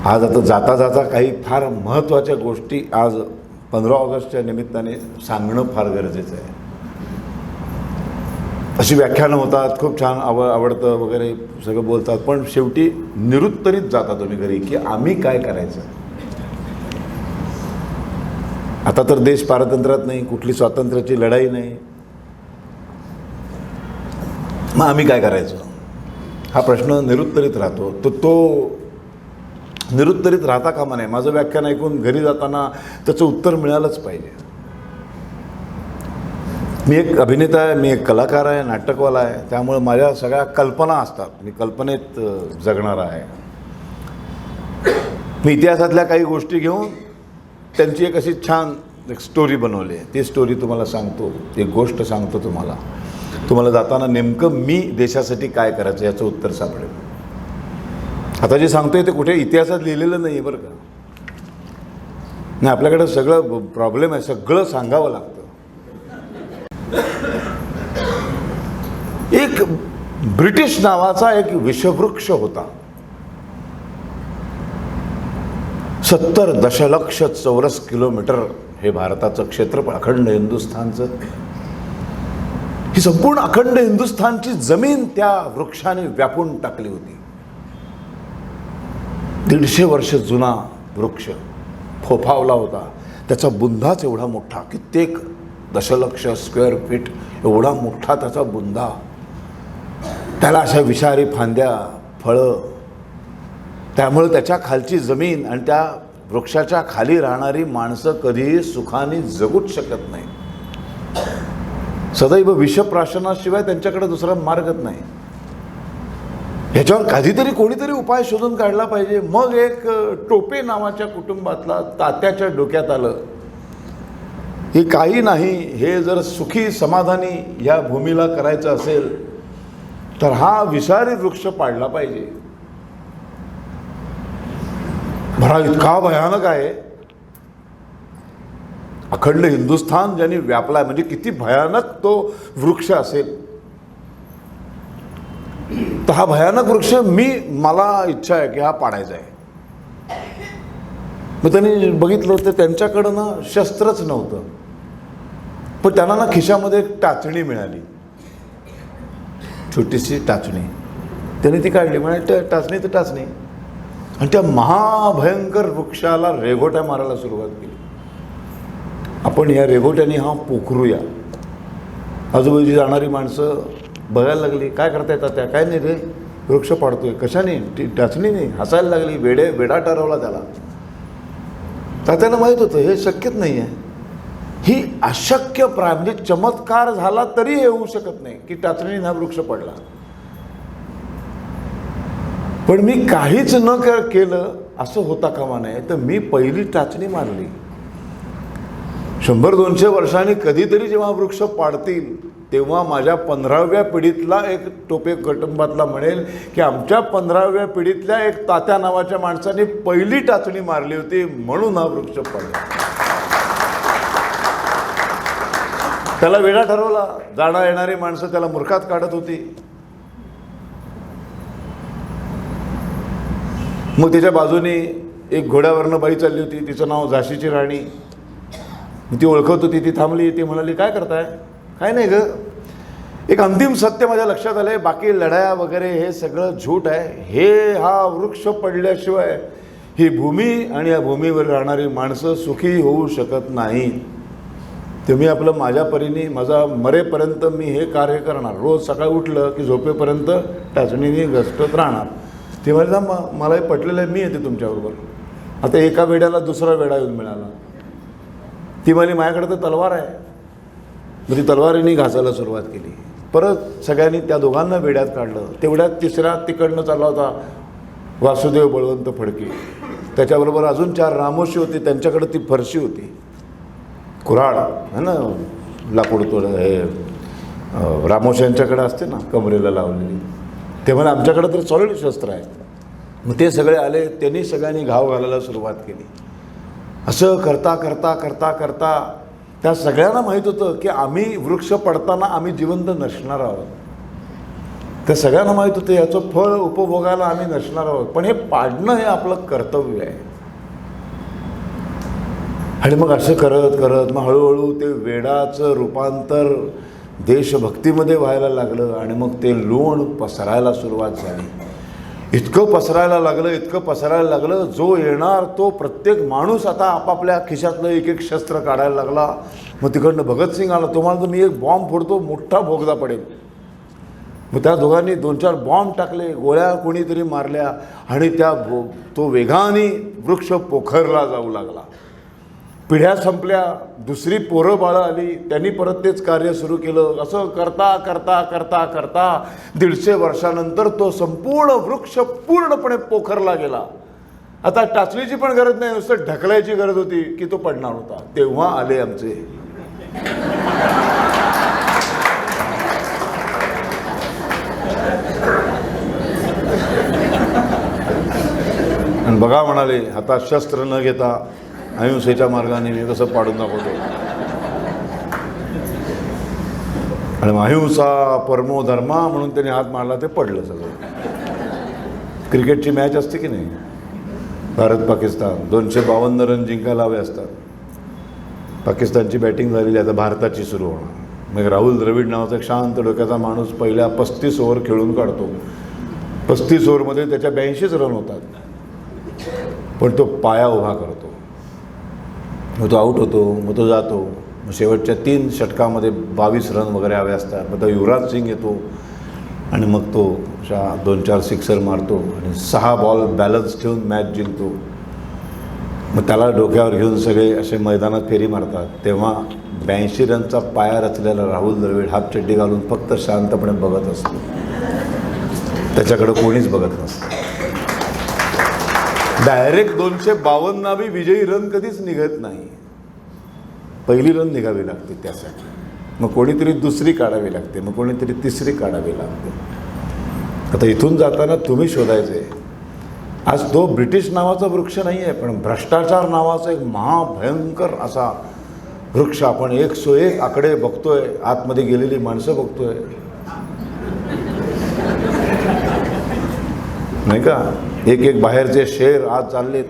आज आता जाता जाता काही फार महत्त्वाच्या गोष्टी आज 15 ऑगस्टच्या निमित्ताने सांगणं फार गरजेचं आहे. अशी व्याख्यानं होतात, खूप छान आवडतं वगैरे सगळं बोलतात, पण शेवटी निरुत्तरित जाता तुम्ही घरी की आम्ही काय करायचं. आता तर देश पारतंत्र्यात नाही, कुठली स्वातंत्र्याची लढाई नाही, मग आम्ही काय करायचं हा प्रश्न निरुत्तरित राहतो. तो निरुत्तरित राहता कामा नये. माझं व्याख्यान ऐकून घरी जाताना त्याचं उत्तर मिळालंच पाहिजे. मी एक अभिनेता आहे, मी एक कलाकार आहे, नाटकवाला आहे, त्यामुळे माझ्या सगळ्या कल्पना असतात, मी कल्पनेत जगणारा आहे. मी इतिहासातल्या काही गोष्टी घेऊन त्यांची एक अशी छान एक स्टोरी बनवली आहे. ती स्टोरी तुम्हाला सांगतो, एक गोष्ट सांगतो तुम्हाला जाताना नेमकं मी देशासाठी काय करायचं याचं उत्तर सापडेल. आता जे सांगतोय ते कुठे इतिहासात लिहिलेलं नाही आहे बरं का. नाही, आपल्याकडे सगळं प्रॉब्लेम आहे, सगळं सांगावं लागतं. एक ब्रिटिश नावाचा एक विषवृक्ष होता. 70 दशलक्ष चौरस किलोमीटर हे भारताचं क्षेत्रफळ, अखंड हिंदुस्थानचं. ही संपूर्ण अखंड हिंदुस्थानची जमीन त्या वृक्षाने व्यापून टाकली होती. 150 वर्ष जुना वृक्ष फोफावला होता. त्याचा बुंदाच एवढा मोठा, कित्येक दशलक्ष स्क्वेअर फीट एवढा मोठा त्याचा बुंदा. त्याला अशा विषारी फांद्या, फळं, त्यामुळे त्याच्या खालची जमीन आणि त्या वृक्षाच्या खाली राहणारी माणसं कधीही सुखाने जगूच शकत नाही. सदैव विषप्राशनाशिवाय त्यांच्याकडे दुसरा मार्गच नाही. ह्याच्यावर कधीतरी कोणीतरी उपाय शोधून काढला पाहिजे. मग एक टोपे नावाच्या कुटुंबातला तात्याच्या डोक्यात आलं की काही नाही, हे जर सुखी समाधानी ह्या भूमीला करायचं असेल तर हा विषारी वृक्ष पाडला पाहिजे. भरा इतका भयानक आहे, अखंड हिंदुस्थान ज्यांनी व्यापलाय, म्हणजे किती भयानक तो वृक्ष असेल. तर हा भयानक वृक्ष मला इच्छा आहे की हा पाडायचा आहे. मग त्यांनी बघितलं तर त्यांच्याकडं ना शस्त्रच नव्हतं, पण त्यांना ना खिशामध्ये एक टाचणी मिळाली, छोटीशी टाचणी. त्यांनी ती काढली, म्हणजे टाचणी तर टाचणी, आणि त्या महाभयंकर वृक्षाला रेघोट्या मारायला सुरुवात केली. आपण या रेघोट्याने हा पोखरूया. आजूबाजूची जाणारी माणसं बघायला लागली, काय करता येतात त्या, काय नाही रे, वृक्ष पाडतोय, कशाने, ती टाचणीने. हसायला लागली, वेडा ठरवला त्याला. तात्याला माहीत होतं हे शक्यच नाही आहे, ही अशक्य म्हणजे चमत्कार झाला तरी हे होऊ शकत नाही की टाचणीने हा वृक्ष पडला. पण मी काहीच न केलं असं होता कामा नये. तर मी पहिली टाचणी मारली. 100-200 वर्षांनी कधीतरी जेव्हा वृक्ष पाडतील तेव्हा माझ्या 15व्या पिढीतला एक टोपे कुटुंबातला म्हणेल की आमच्या 15व्या पिढीतल्या एक तात्या नावाच्या माणसाने पहिली टाचणी मारली होती म्हणून हा वृक्ष पडला. त्याला वेडा ठरवला. जाणं येणारी माणसं त्याला मूर्खात काढत होती. मग तिच्या बाजूने एक घोड्यावरनं बाई चालली होती, तिचं नाव झाशीची राणी. ती ओळखत होती, ती थांबली. ती म्हणाली, काय करताय? काय नाही ग. एक अंतिम सत्य माझ्या लक्षात आलंय, बाकी लढाया वगैरे हे सगळं झूट आहे. हे हा वृक्ष पडल्याशिवाय ही भूमी आणि या भूमीवर राहणारी माणसं सुखी होऊ शकत नाहीत. तुम्ही आपलं माझ्या परीने, माझा मरेपर्यंत मी हे कार्य करणार. रोज सकाळी उठलं की झोपेपर्यंत टाचणीने गसटत राहणार. ती म्हणाली, मलाही पटलेलं आहे, मी येते तुमच्याबरोबर. आता एका वेड्याला दुसरा वेडा येऊन मिळाला. ती म्हणाली, माझ्याकडे तर तलवार आहे. मग ती तलवारीने घासायला सुरुवात केली. परत सगळ्यांनी त्या दोघांना वेड्यात काढलं. तेवढ्यात तिसऱ्या तिकडनं चालला होता वासुदेव बळवंत फडके. त्याच्याबरोबर अजून 4 रामोशी होते. त्यांच्याकडे ती फरशी होती, कुऱ्हाड है ना, लाकूड तोड. हे रामोशी यांच्याकडे असते ना कमरेला लावलेली. ते म्हणे आमच्याकडे तर सॉलिड शस्त्र आहे. मग ते सगळे आले. त्यांनी सगळ्यांनी घाव घालायला सुरुवात केली. असं करता करता करता करता त्या सगळ्यांना माहीत होतं की आम्ही वृक्ष पडताना आम्ही जिवंत नसणार आहोत. त्या सगळ्यांना माहीत होतं याचं फळ उपभोगायला आम्ही नसणार आहोत. पण हे पाडणं हे आपलं कर्तव्य आहे. आणि मग असं करत करत मग हळूहळू ते वेडाचं रूपांतर देशभक्तीमध्ये व्हायला लागलं. आणि मग ते लोण पसरायला सुरुवात झाली. इतकं पसरायला लागलं, इतकं पसरायला लागलं, जो येणार तो प्रत्येक माणूस आता आपापल्या खिशातलं एक एक शस्त्र काढायला लागला. मग तिकडनं भगतसिंग आला. तुम्हाला तर मी एक बॉम्ब फोडतो, मोठा बोगदा पडेल. मग त्या दोघांनी 2-4 बॉम्ब टाकले, गोळ्या कोणीतरी मारल्या आणि तो वेगाने वृक्ष पोखरला जाऊ लागला. पिढ्या संपल्या, दुसरी पोरं बाळं आली, त्यांनी परत तेच कार्य सुरू केलं. असं करता करता करता करता 150 वर्षानंतर तो संपूर्ण वृक्ष पूर्णपणे पोखरला गेला. आता टाचणीची पण गरज नाही, नुसतं ढकलायची गरज होती की तो पडणार होता. तेव्हा आले आमचे आणि बघा म्हणाले, हातात शस्त्र न घेता अहिंसेच्या मार्गाने मी कसं पाडून दाखवतो. आणि अहिंसा परमो धर्मा म्हणून त्याने हात मारला, ते पडलं सगळं. क्रिकेटची मॅच असते की नाही, भारत पाकिस्तान, 252 रन जिंकायला हवे असतात. पाकिस्तानची बॅटिंग झालेली, आता भारताची सुरू होणार. मग राहुल द्रविड नावाचा एक शांत डोक्याचा माणूस पहिल्या 35 ओव्हर खेळून काढतो. 35 ओव्हरमध्ये त्याच्या 82 रन होतात. पण तो पाया उभा करतो, मग तो आऊट होतो, मग तो जातो. मग शेवटच्या 3 षटकामध्ये 22 रन वगैरे हवे असतात. मग तो युवराज सिंग येतो आणि मग तो 2-4 सिक्सर मारतो आणि 6 बॉल बॅलन्स ठेवून मॅच जिंकतो. मग त्याला डोक्यावर घेऊन सगळे असे मैदानात फेरी मारतात. तेव्हा 82 रनचा पाया रचलेला राहुल द्रविड हाफ चड्डी घालून फक्त शांतपणे बघत असतो. त्याच्याकडे कोणीच बघत नसतं. डायरेक्ट 252 विजयी रन कधीच निघत नाही. पहिली रन निघावी लागते त्यासाठी. मग कोणीतरी दुसरी काढावी लागते, मग कोणीतरी तिसरी काढावी लागते. आता इथून जाताना तुम्ही शोधायचे, आज तो ब्रिटिश नावाचा वृक्ष नाही आहे, पण भ्रष्टाचार नावाचा एक महाभयंकर असा वृक्ष. आपण 101 आकडे बघतोय, आतमध्ये गेलेली माणसं बघतोय, नाही का. एक बाहेरचे शेर आज चाललेत.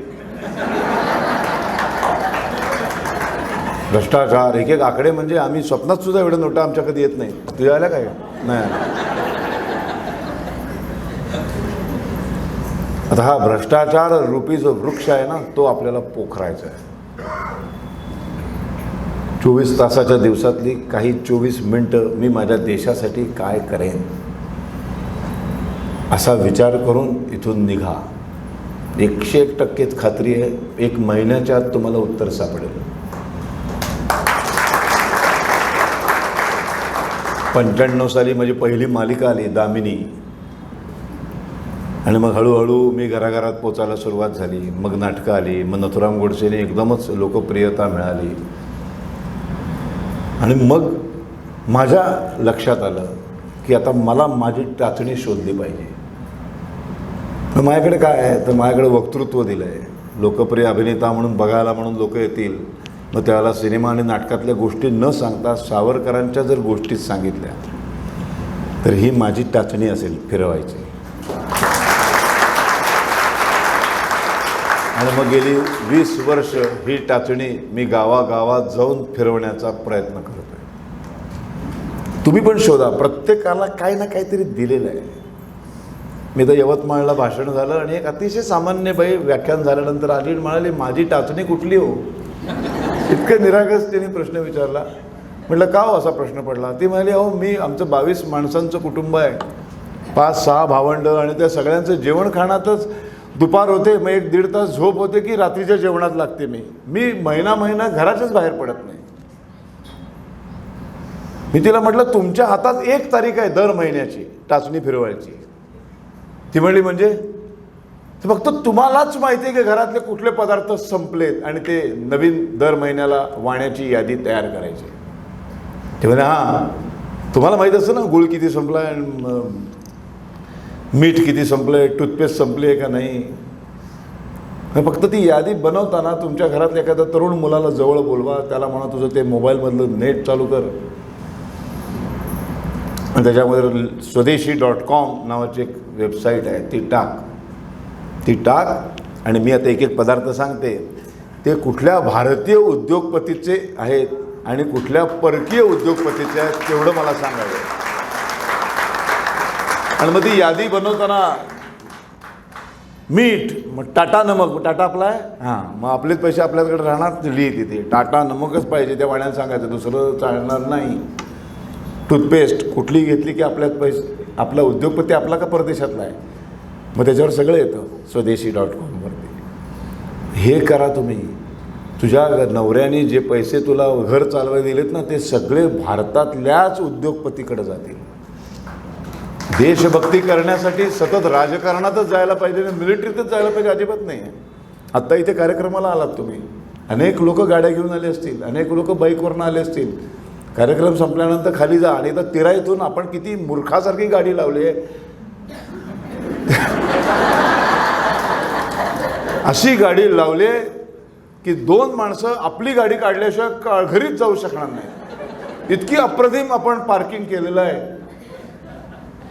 भ्रष्टाचार, एक आकडे म्हणजे आम्ही स्वप्नात सुद्धा एवढ्या नोटा आमच्या कधी येत नाही. तुझ्या आल्या काय? नाही. आता हा भ्रष्टाचार रूपी जो वृक्ष आहे ना, तो आपल्याला पोखरायचा आहे. 24 तासाच्या दिवसातली काही 24 मिनटं मी माझ्या देशासाठी काय करेन असा विचार करून इथून निघा. 101% खात्री आहे, 1 महिन्याच्या आत तुम्हाला उत्तर सापडेल. 95 साली माझी पहिली मालिका आली, दामिनी. आणि मग हळूहळू मी घराघरात पोचायला सुरुवात झाली. मग नाटकं आली, मग नथुराम गोडसेने एकदमच लोकप्रियता मिळाली. आणि मग माझ्या लक्षात आलं की आता मला माझी टाचणी शोधली पाहिजे. माझ्याकडे काय आहे तर माझ्याकडे वक्तृत्व दिलं आहे. लोकप्रिय अभिनेता म्हणून बघायला म्हणून लोक येतील, मग त्याला सिनेमा आणि नाटकातल्या गोष्टी न सांगता सावरकरांच्या जर गोष्टीत सांगितल्या तर ही माझी टाचणी असेल फिरवायची. आणि मग गेली 20 वर्ष ही टाचणी मी गावागावात जाऊन फिरवण्याचा प्रयत्न करतोय. तुम्ही पण शोधा, प्रत्येकाला काही ना काहीतरी दिलेलं आहे. मी तर यवतमाळला भाषण झालं आणि एक अतिशय सामान्य बाई व्याख्यान झाल्यानंतर आली म्हणाली, माझी टाचणी कुठली हो? इतकं निरागस तिने प्रश्न विचारला. म्हटलं का हो असा प्रश्न पडला? ती म्हणाली, अहो मी आमचं 22 माणसांचं कुटुंब आहे, 5-6 भावंड आणि त्या सगळ्यांचं जेवण खाण्यातच दुपार होते, मग 1-1.5 तास झोप होते की रात्रीच्या जेवणात लागते. मी महिना घराच्याच बाहेर पडत नाही. मी तिला म्हटलं तुमच्या हातात 1 तारीख आहे दर महिन्याची टाचणी फिरवायची. ती म्हणली म्हणजे? फक्त तुम्हालाच माहिती आहे की घरातले कुठले पदार्थ संपलेत आणि ते नवीन दर महिन्याला वाण्याची यादी तयार करायची. ते म्हणे हां तुम्हाला माहीत असतं ना गुळ किती संपला आणि मीठ किती संपलं आहे, टूथपेस्ट संपली आहे का नाही. फक्त ती यादी बनवताना तुमच्या घरातल्या एखाद्या तरुण मुलाला जवळ बोलवा, त्याला म्हणा तुझं ते मोबाईलमधलं नेट चालू कर आणि त्याच्यामध्ये स्वदेशी.com नावाची एक वेबसाईट आहे, ती टाक आणि मी आता एक पदार्थ सांगते, ते कुठल्या भारतीय उद्योगपतीचे आहेत आणि कुठल्या परकीय उद्योगपतीचे आहेत तेवढं मला सांगावं. आणि मग ती यादी बनवताना मीठ, मग टाटा नमक, टाटा आपला आहे हां, मग आपलेच पैसे आपल्याकडे राहणार, लिही तिथे टाटा नमकच पाहिजे त्या वाण्यात सांगायचं, दुसरं चालणार नाही. टूथपेस्ट कुठली घेतली की आपल्यात पैसे, आपला उद्योगपती आपला का परदेशातला आहे, मग त्याच्यावर सगळं येतं स्वदेशी.com वरती. हे करा तुम्ही. तुझ्या नवऱ्याने जे पैसे तुला घर चालवायला दिलेत ना ते सगळे भारतातल्याच उद्योगपतीकडे जातील. देशभक्ती करण्यासाठी सतत राजकारणातच जायला पाहिजे, मिलिटरीतच जायला पाहिजे अजिबात नाही आहे. आत्ता इथे कार्यक्रमाला आलात तुम्ही, अनेक लोक गाड्या घेऊन आले असतील, अनेक लोक बाईकवरनं आले असतील. कार्यक्रम संपल्यानंतर खाली जा आणि तर तिराईतून आपण किती मूर्खासारखी गाडी लावली आहे. अशी गाडी लावली की 2 माणसं आपली गाडी काढल्याशिवाय घरीच जाऊ शकणार नाही. इतकी अप्रतिम आपण पार्किंग केलेलं आहे.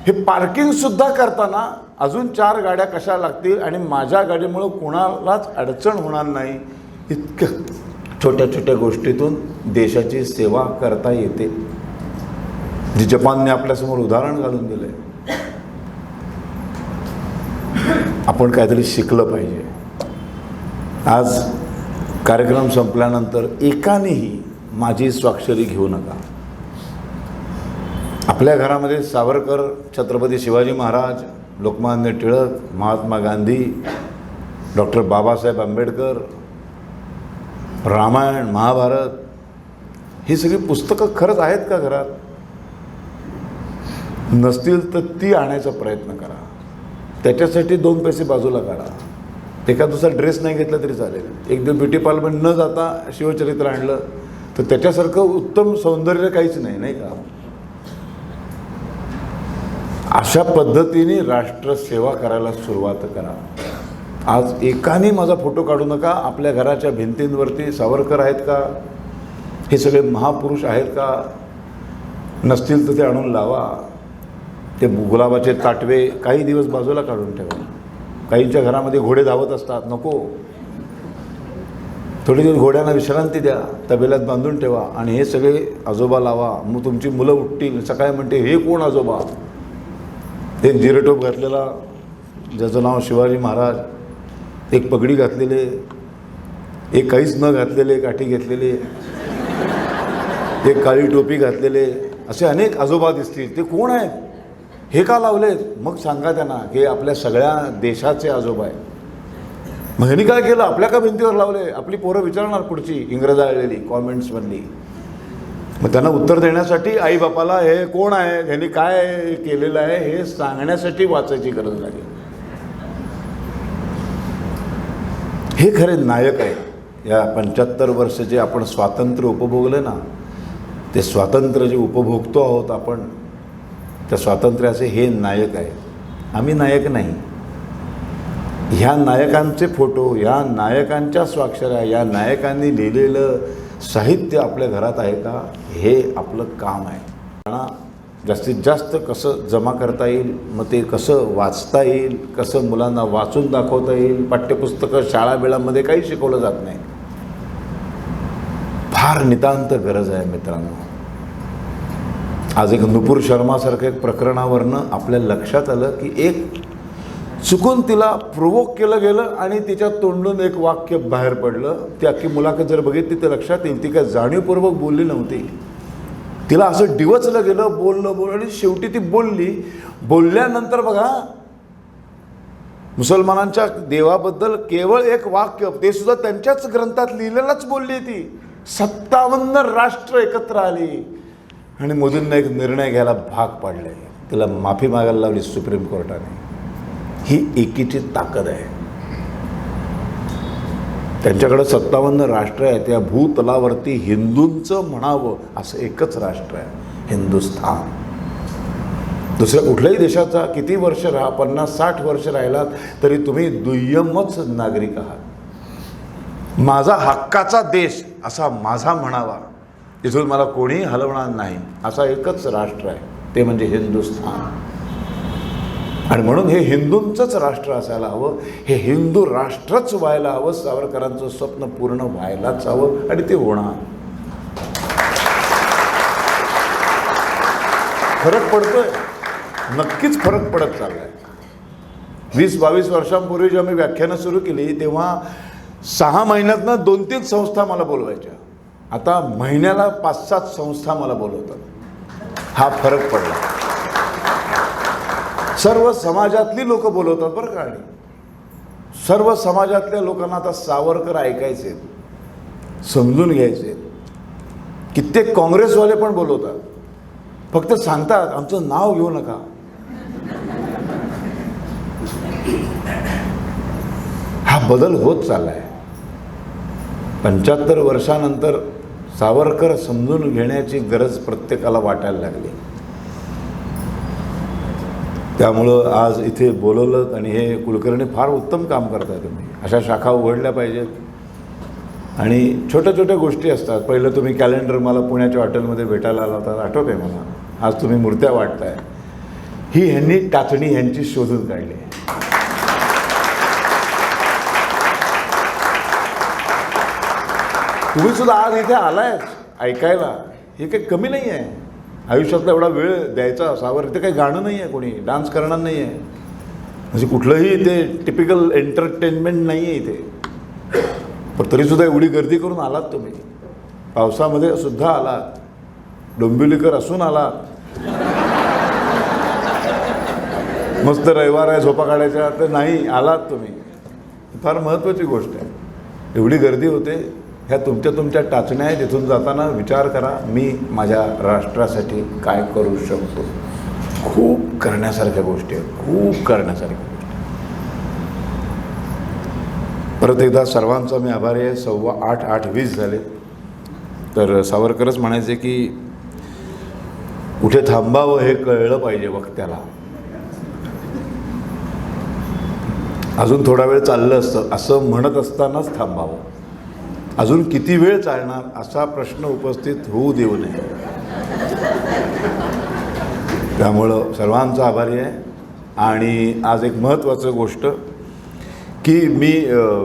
हे पार्किंग सुद्धा करताना अजून 4 गाड्या कशा लागतील आणि माझ्या गाडीमुळं कोणालाच अडचण होणार नाही, इतकं छोट्या छोट्या गोष्टीतून देशाची सेवा करता येते, जी जपानने आपल्यासमोर उदाहरण घालून दिलं आहे. आपण काहीतरी शिकलं पाहिजे. आज कार्यक्रम संपल्यानंतर एकानेही माझी स्वाक्षरी घेऊ नका. आपल्या घरामध्ये सावरकर, छत्रपती शिवाजी महाराज, लोकमान्य टिळक, महात्मा गांधी, डॉक्टर बाबासाहेब आंबेडकर, रामायण, महाभारत ही सगळी पुस्तकं खरंच आहेत का घरात? नसतील तर ती आणायचा प्रयत्न करा. त्याच्यासाठी 2 पैसे बाजूला काढा. एका दुसरा ड्रेस नाही घेतला तरी चालेल. एक दिवस ब्युटी पार्लरमध्ये न जाता शिवचरित्र आणलं तर त्याच्यासारखं उत्तम सौंदर्य काहीच नाही, नाही का? अशा पद्धतीने राष्ट्रसेवा करायला सुरुवात करा. आज एकाने माझा फोटो काढू नका. आपल्या घराच्या भिंतींवरती सावरकर आहेत का, हे सगळे महापुरुष आहेत का, नसतील तर ते आणून लावा. ते गुलाबाचे ताटवे काही दिवस बाजूला काढून ठेवा. काहींच्या घरामध्ये घोडे धावत असतात, नको. थोडे दिवस घोड्यांना विश्रांती द्या, तबेल्यात बांधून ठेवा आणि हे सगळे आजोबा लावा. मग तुमची मुलं उठतील, सकाळी म्हणते हे कोण आजोबा? एक जिरेटोप घातलेला ज्याचं नाव शिवाजी महाराज, एक पगडी घातलेले, एक काहीच न घातलेले, काठी घेतलेले, एक काळी टोपी घातलेले, असे अनेक आजोबा दिसतील. ते कोण आहेत? हे का लावलेत? मग सांगा त्यांना की आपल्या सगळ्या देशाचे आजोबा आहेत. मग ह्यांनी काय केलं? आपल्या का भिंतीवर लावले? आपली पोरं विचारणार पुढची इंग्रजा आलेली कॉमेंट्समधली. मग त्यांना उत्तर देण्यासाठी आईबापाला हे कोण आहे, ह्यांनी काय केलेलं आहे हे सांगण्यासाठी वाचायची गरज लागेल. हे खरे नायक आहेत. या 75 वर्ष जे आपण स्वातंत्र्य उपभोगलं ना, ते स्वातंत्र्य जे उपभोगतो आहोत आपण, त्या स्वातंत्र्याचे हे नायक आहेत. आम्ही नायक नाही. ह्या नायकांचे फोटो, ह्या नायकांच्या स्वाक्षऱ्या, या नायकांनी लिहिलेलं साहित्य आपल्या घरात आहे का, हे आपलं काम आहे. जास्तीत जास्त कसं जमा करता येईल, मग ते कसं वाचता येईल, कसं मुलांना वाचून दाखवता येईल. पाठ्यपुस्तकं शाळाबिळांमध्ये काही शिकवलं जात नाही. फार नितांत गरज आहे मित्रांनो. आज एक नुपूर शर्मासारखं एक प्रकरणावरनं आपल्या लक्षात आलं की एक चुकून तिला प्रोवोक केलं गेलं आणि तिच्या तोंडून एक वाक्य बाहेर पडलं. ती अख्खी मुलाखत जर बघितली तर लक्षात येईल ती काय जाणीवपूर्वक बोलली नव्हती. तिला असं डिवचलं गेलं, बोललं आणि शेवटी ती बोलली. बोलल्यानंतर बघा, मुसलमानांच्या देवाबद्दल केवळ एक वाक्य, ते सुद्धा त्यांच्याच ग्रंथात लिहिलेलंच बोलली. ती 57 राष्ट्र एकत्र आली आणि मोदींना एक निर्णय घ्यायला भाग पाडले. तिला माफी मागायला लावली सुप्रीम कोर्टाने. ही एकीची ताकद आहे. त्यांच्याकडे 57 राष्ट्र आहे. त्या भूतलावरती हिंदूंचं म्हणावं असं एकच राष्ट्र आहे, हिंदुस्थान. दुसऱ्या कुठल्याही देशाचा किती वर्ष राहा, 50-60 वर्ष राहिलात तरी तुम्ही दुय्यमच नागरिक आहात. माझा हक्काचा देश असा माझा म्हणावा, तिथून मला कोणीही हलवणार नाही, असा एकच राष्ट्र आहे, ते म्हणजे हिंदुस्थान. आणि म्हणून हे हिंदूंचंच राष्ट्र असायला हवं, हे हिंदू राष्ट्रच व्हायला हवं. सावरकरांचं स्वप्न पूर्ण व्हायलाच हवं आणि ते होणार. फरक पडतोय, नक्कीच फरक पडत चाललाय. 20-22 वर्षांपूर्वी जेव्हा मी व्याख्यानं सुरू केली तेव्हा 6 महिन्यातनं 2-3 संस्था मला बोलवायच्या. आता महिन्याला 5-7 संस्था मला बोलवतात. हा फरक पडला. सर्व समाजातली लोक बोलवतात बरं का. आणि सर्व समाजातल्या लोकांना आता सावरकर ऐकायचे, समजून घ्यायचे. कित्येक काँग्रेसवाले पण बोलवतात, फक्त सांगतात आमचं नाव घेऊ नका. हा बदल होत चाललाय. 75 वर्षानंतर सावरकर समजून घेण्याची गरज प्रत्येकाला वाटायला लागली. त्यामुळं आज इथे बोलवलं आणि हे कुलकर्णी फार उत्तम काम करताय तुम्ही. अशा शाखा उघडल्या पाहिजेत. आणि छोट्या छोट्या गोष्टी असतात. पहिलं तुम्ही कॅलेंडर मला पुण्याच्या हॉटेलमध्ये भेटायला आला होता, आठवत आहे मला. आज तुम्ही मूर्त्या वाटताय. ही ह्यांनी टाचणी ह्यांची शोधून काढली. तुम्ही सुद्धा आज इथे आलाय ऐकायला, हे काही कमी नाही आहे. आयुष्यातला एवढा वेळ द्यायचा सावर. इथे काही गाणं नाही आहे, कोणी डान्स करणार नाही आहे, म्हणजे कुठलंही इथे टिपिकल एंटरटेनमेंट नाही आहे इथे. पण तरीसुद्धा एवढी गर्दी करून आलात तुम्ही. पावसामध्ये सुद्धा आलात, डोंबिवलीकर असून आलात. मस्त रविवार आहे, झोपा काढायच्या, तर नाही आलात तुम्ही. फार महत्त्वाची गोष्ट आहे. एवढी गर्दी होते. ह्या तुमच्या टाचण्या आहे. तिथून जाताना विचार करा, मी माझ्या राष्ट्रासाठी काय करू शकतो. खूप करण्यासारख्या गोष्टी आहेत, खूप करण्यासारख्या गोष्टी. परत एकदा सर्वांचा मी आभारी आहे. 8:20 झाले. तर सावरकरच म्हणायचे की कुठे थांबावं हे कळलं पाहिजे वक्त्याला. अजून थोडा वेळ चाललं असतं असं म्हणत असतानाच थांबावं. अजून किती वेळ चालणार असा प्रश्न उपस्थित होऊ देऊ नये. त्यामुळं सर्वांचा आभारी आहे. आणि आज एक महत्त्वाचं गोष्ट की मी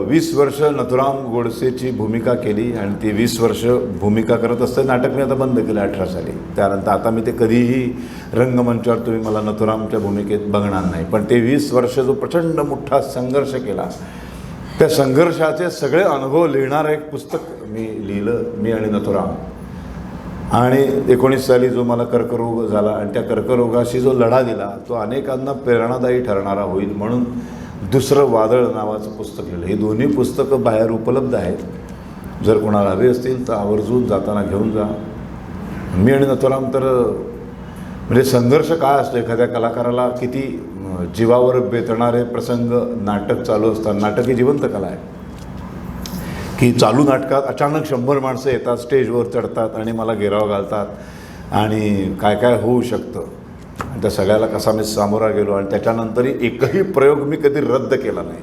20 वर्ष नथुराम गोडसेची भूमिका केली आणि ती 20 वर्ष भूमिका करत असताना नाटक मी आता बंद केलं 18 साली. त्यानंतर आता मी ते कधीही रंगमंचावर तुम्ही मला नथुरामच्या भूमिकेत बघणार नाही. पण ते 20 वर्ष जो प्रचंड मोठा संघर्ष केला, त्या संघर्षाचे सगळे अनुभव लिहिणारं एक पुस्तक मी लिहिलं, मी आणि नथुराम. आणि 19 साली जो मला कर्करोग झाला आणि त्या कर्करोगाशी जो लढा दिला तो अनेकांना प्रेरणादायी ठरणारा होईल म्हणून दुसरं वादळ नावाचं पुस्तक लिहिलं. ही दोन्ही पुस्तकं बाहेर उपलब्ध आहेत. जर कोणाला हवी असतील तर आवर्जून जाताना घेऊन जा. मी आणि नथुराम तर म्हणजे संघर्ष काय असतो, एखाद्या कलाकाराला किती जीवावर बेतणारे प्रसंग नाटक चालू असतात. नाटक ही जिवंत कला आहे की चालू नाटकात अचानक 100 माणसं येतात, स्टेजवर चढतात आणि मला घेराव घालतात आणि काय काय होऊ शकतं. आणि त्या सगळ्याला कसा मी सामोरा गेलो आणि त्याच्यानंतरही एकही प्रयोग मी कधी रद्द केला नाही. .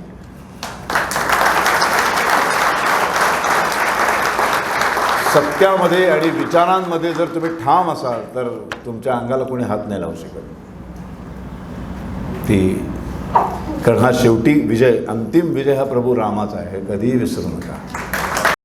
6 सत्यामध्ये आणि विचारांमध्ये जर तुम्ही ठाम असाल तर तुमच्या अंगाला कोणी हात नाही लावू शकत. कारण हा शेवटी विजय, अंतिम विजय हा प्रभू रामाचा आहे, हे कधीही विसरू नका.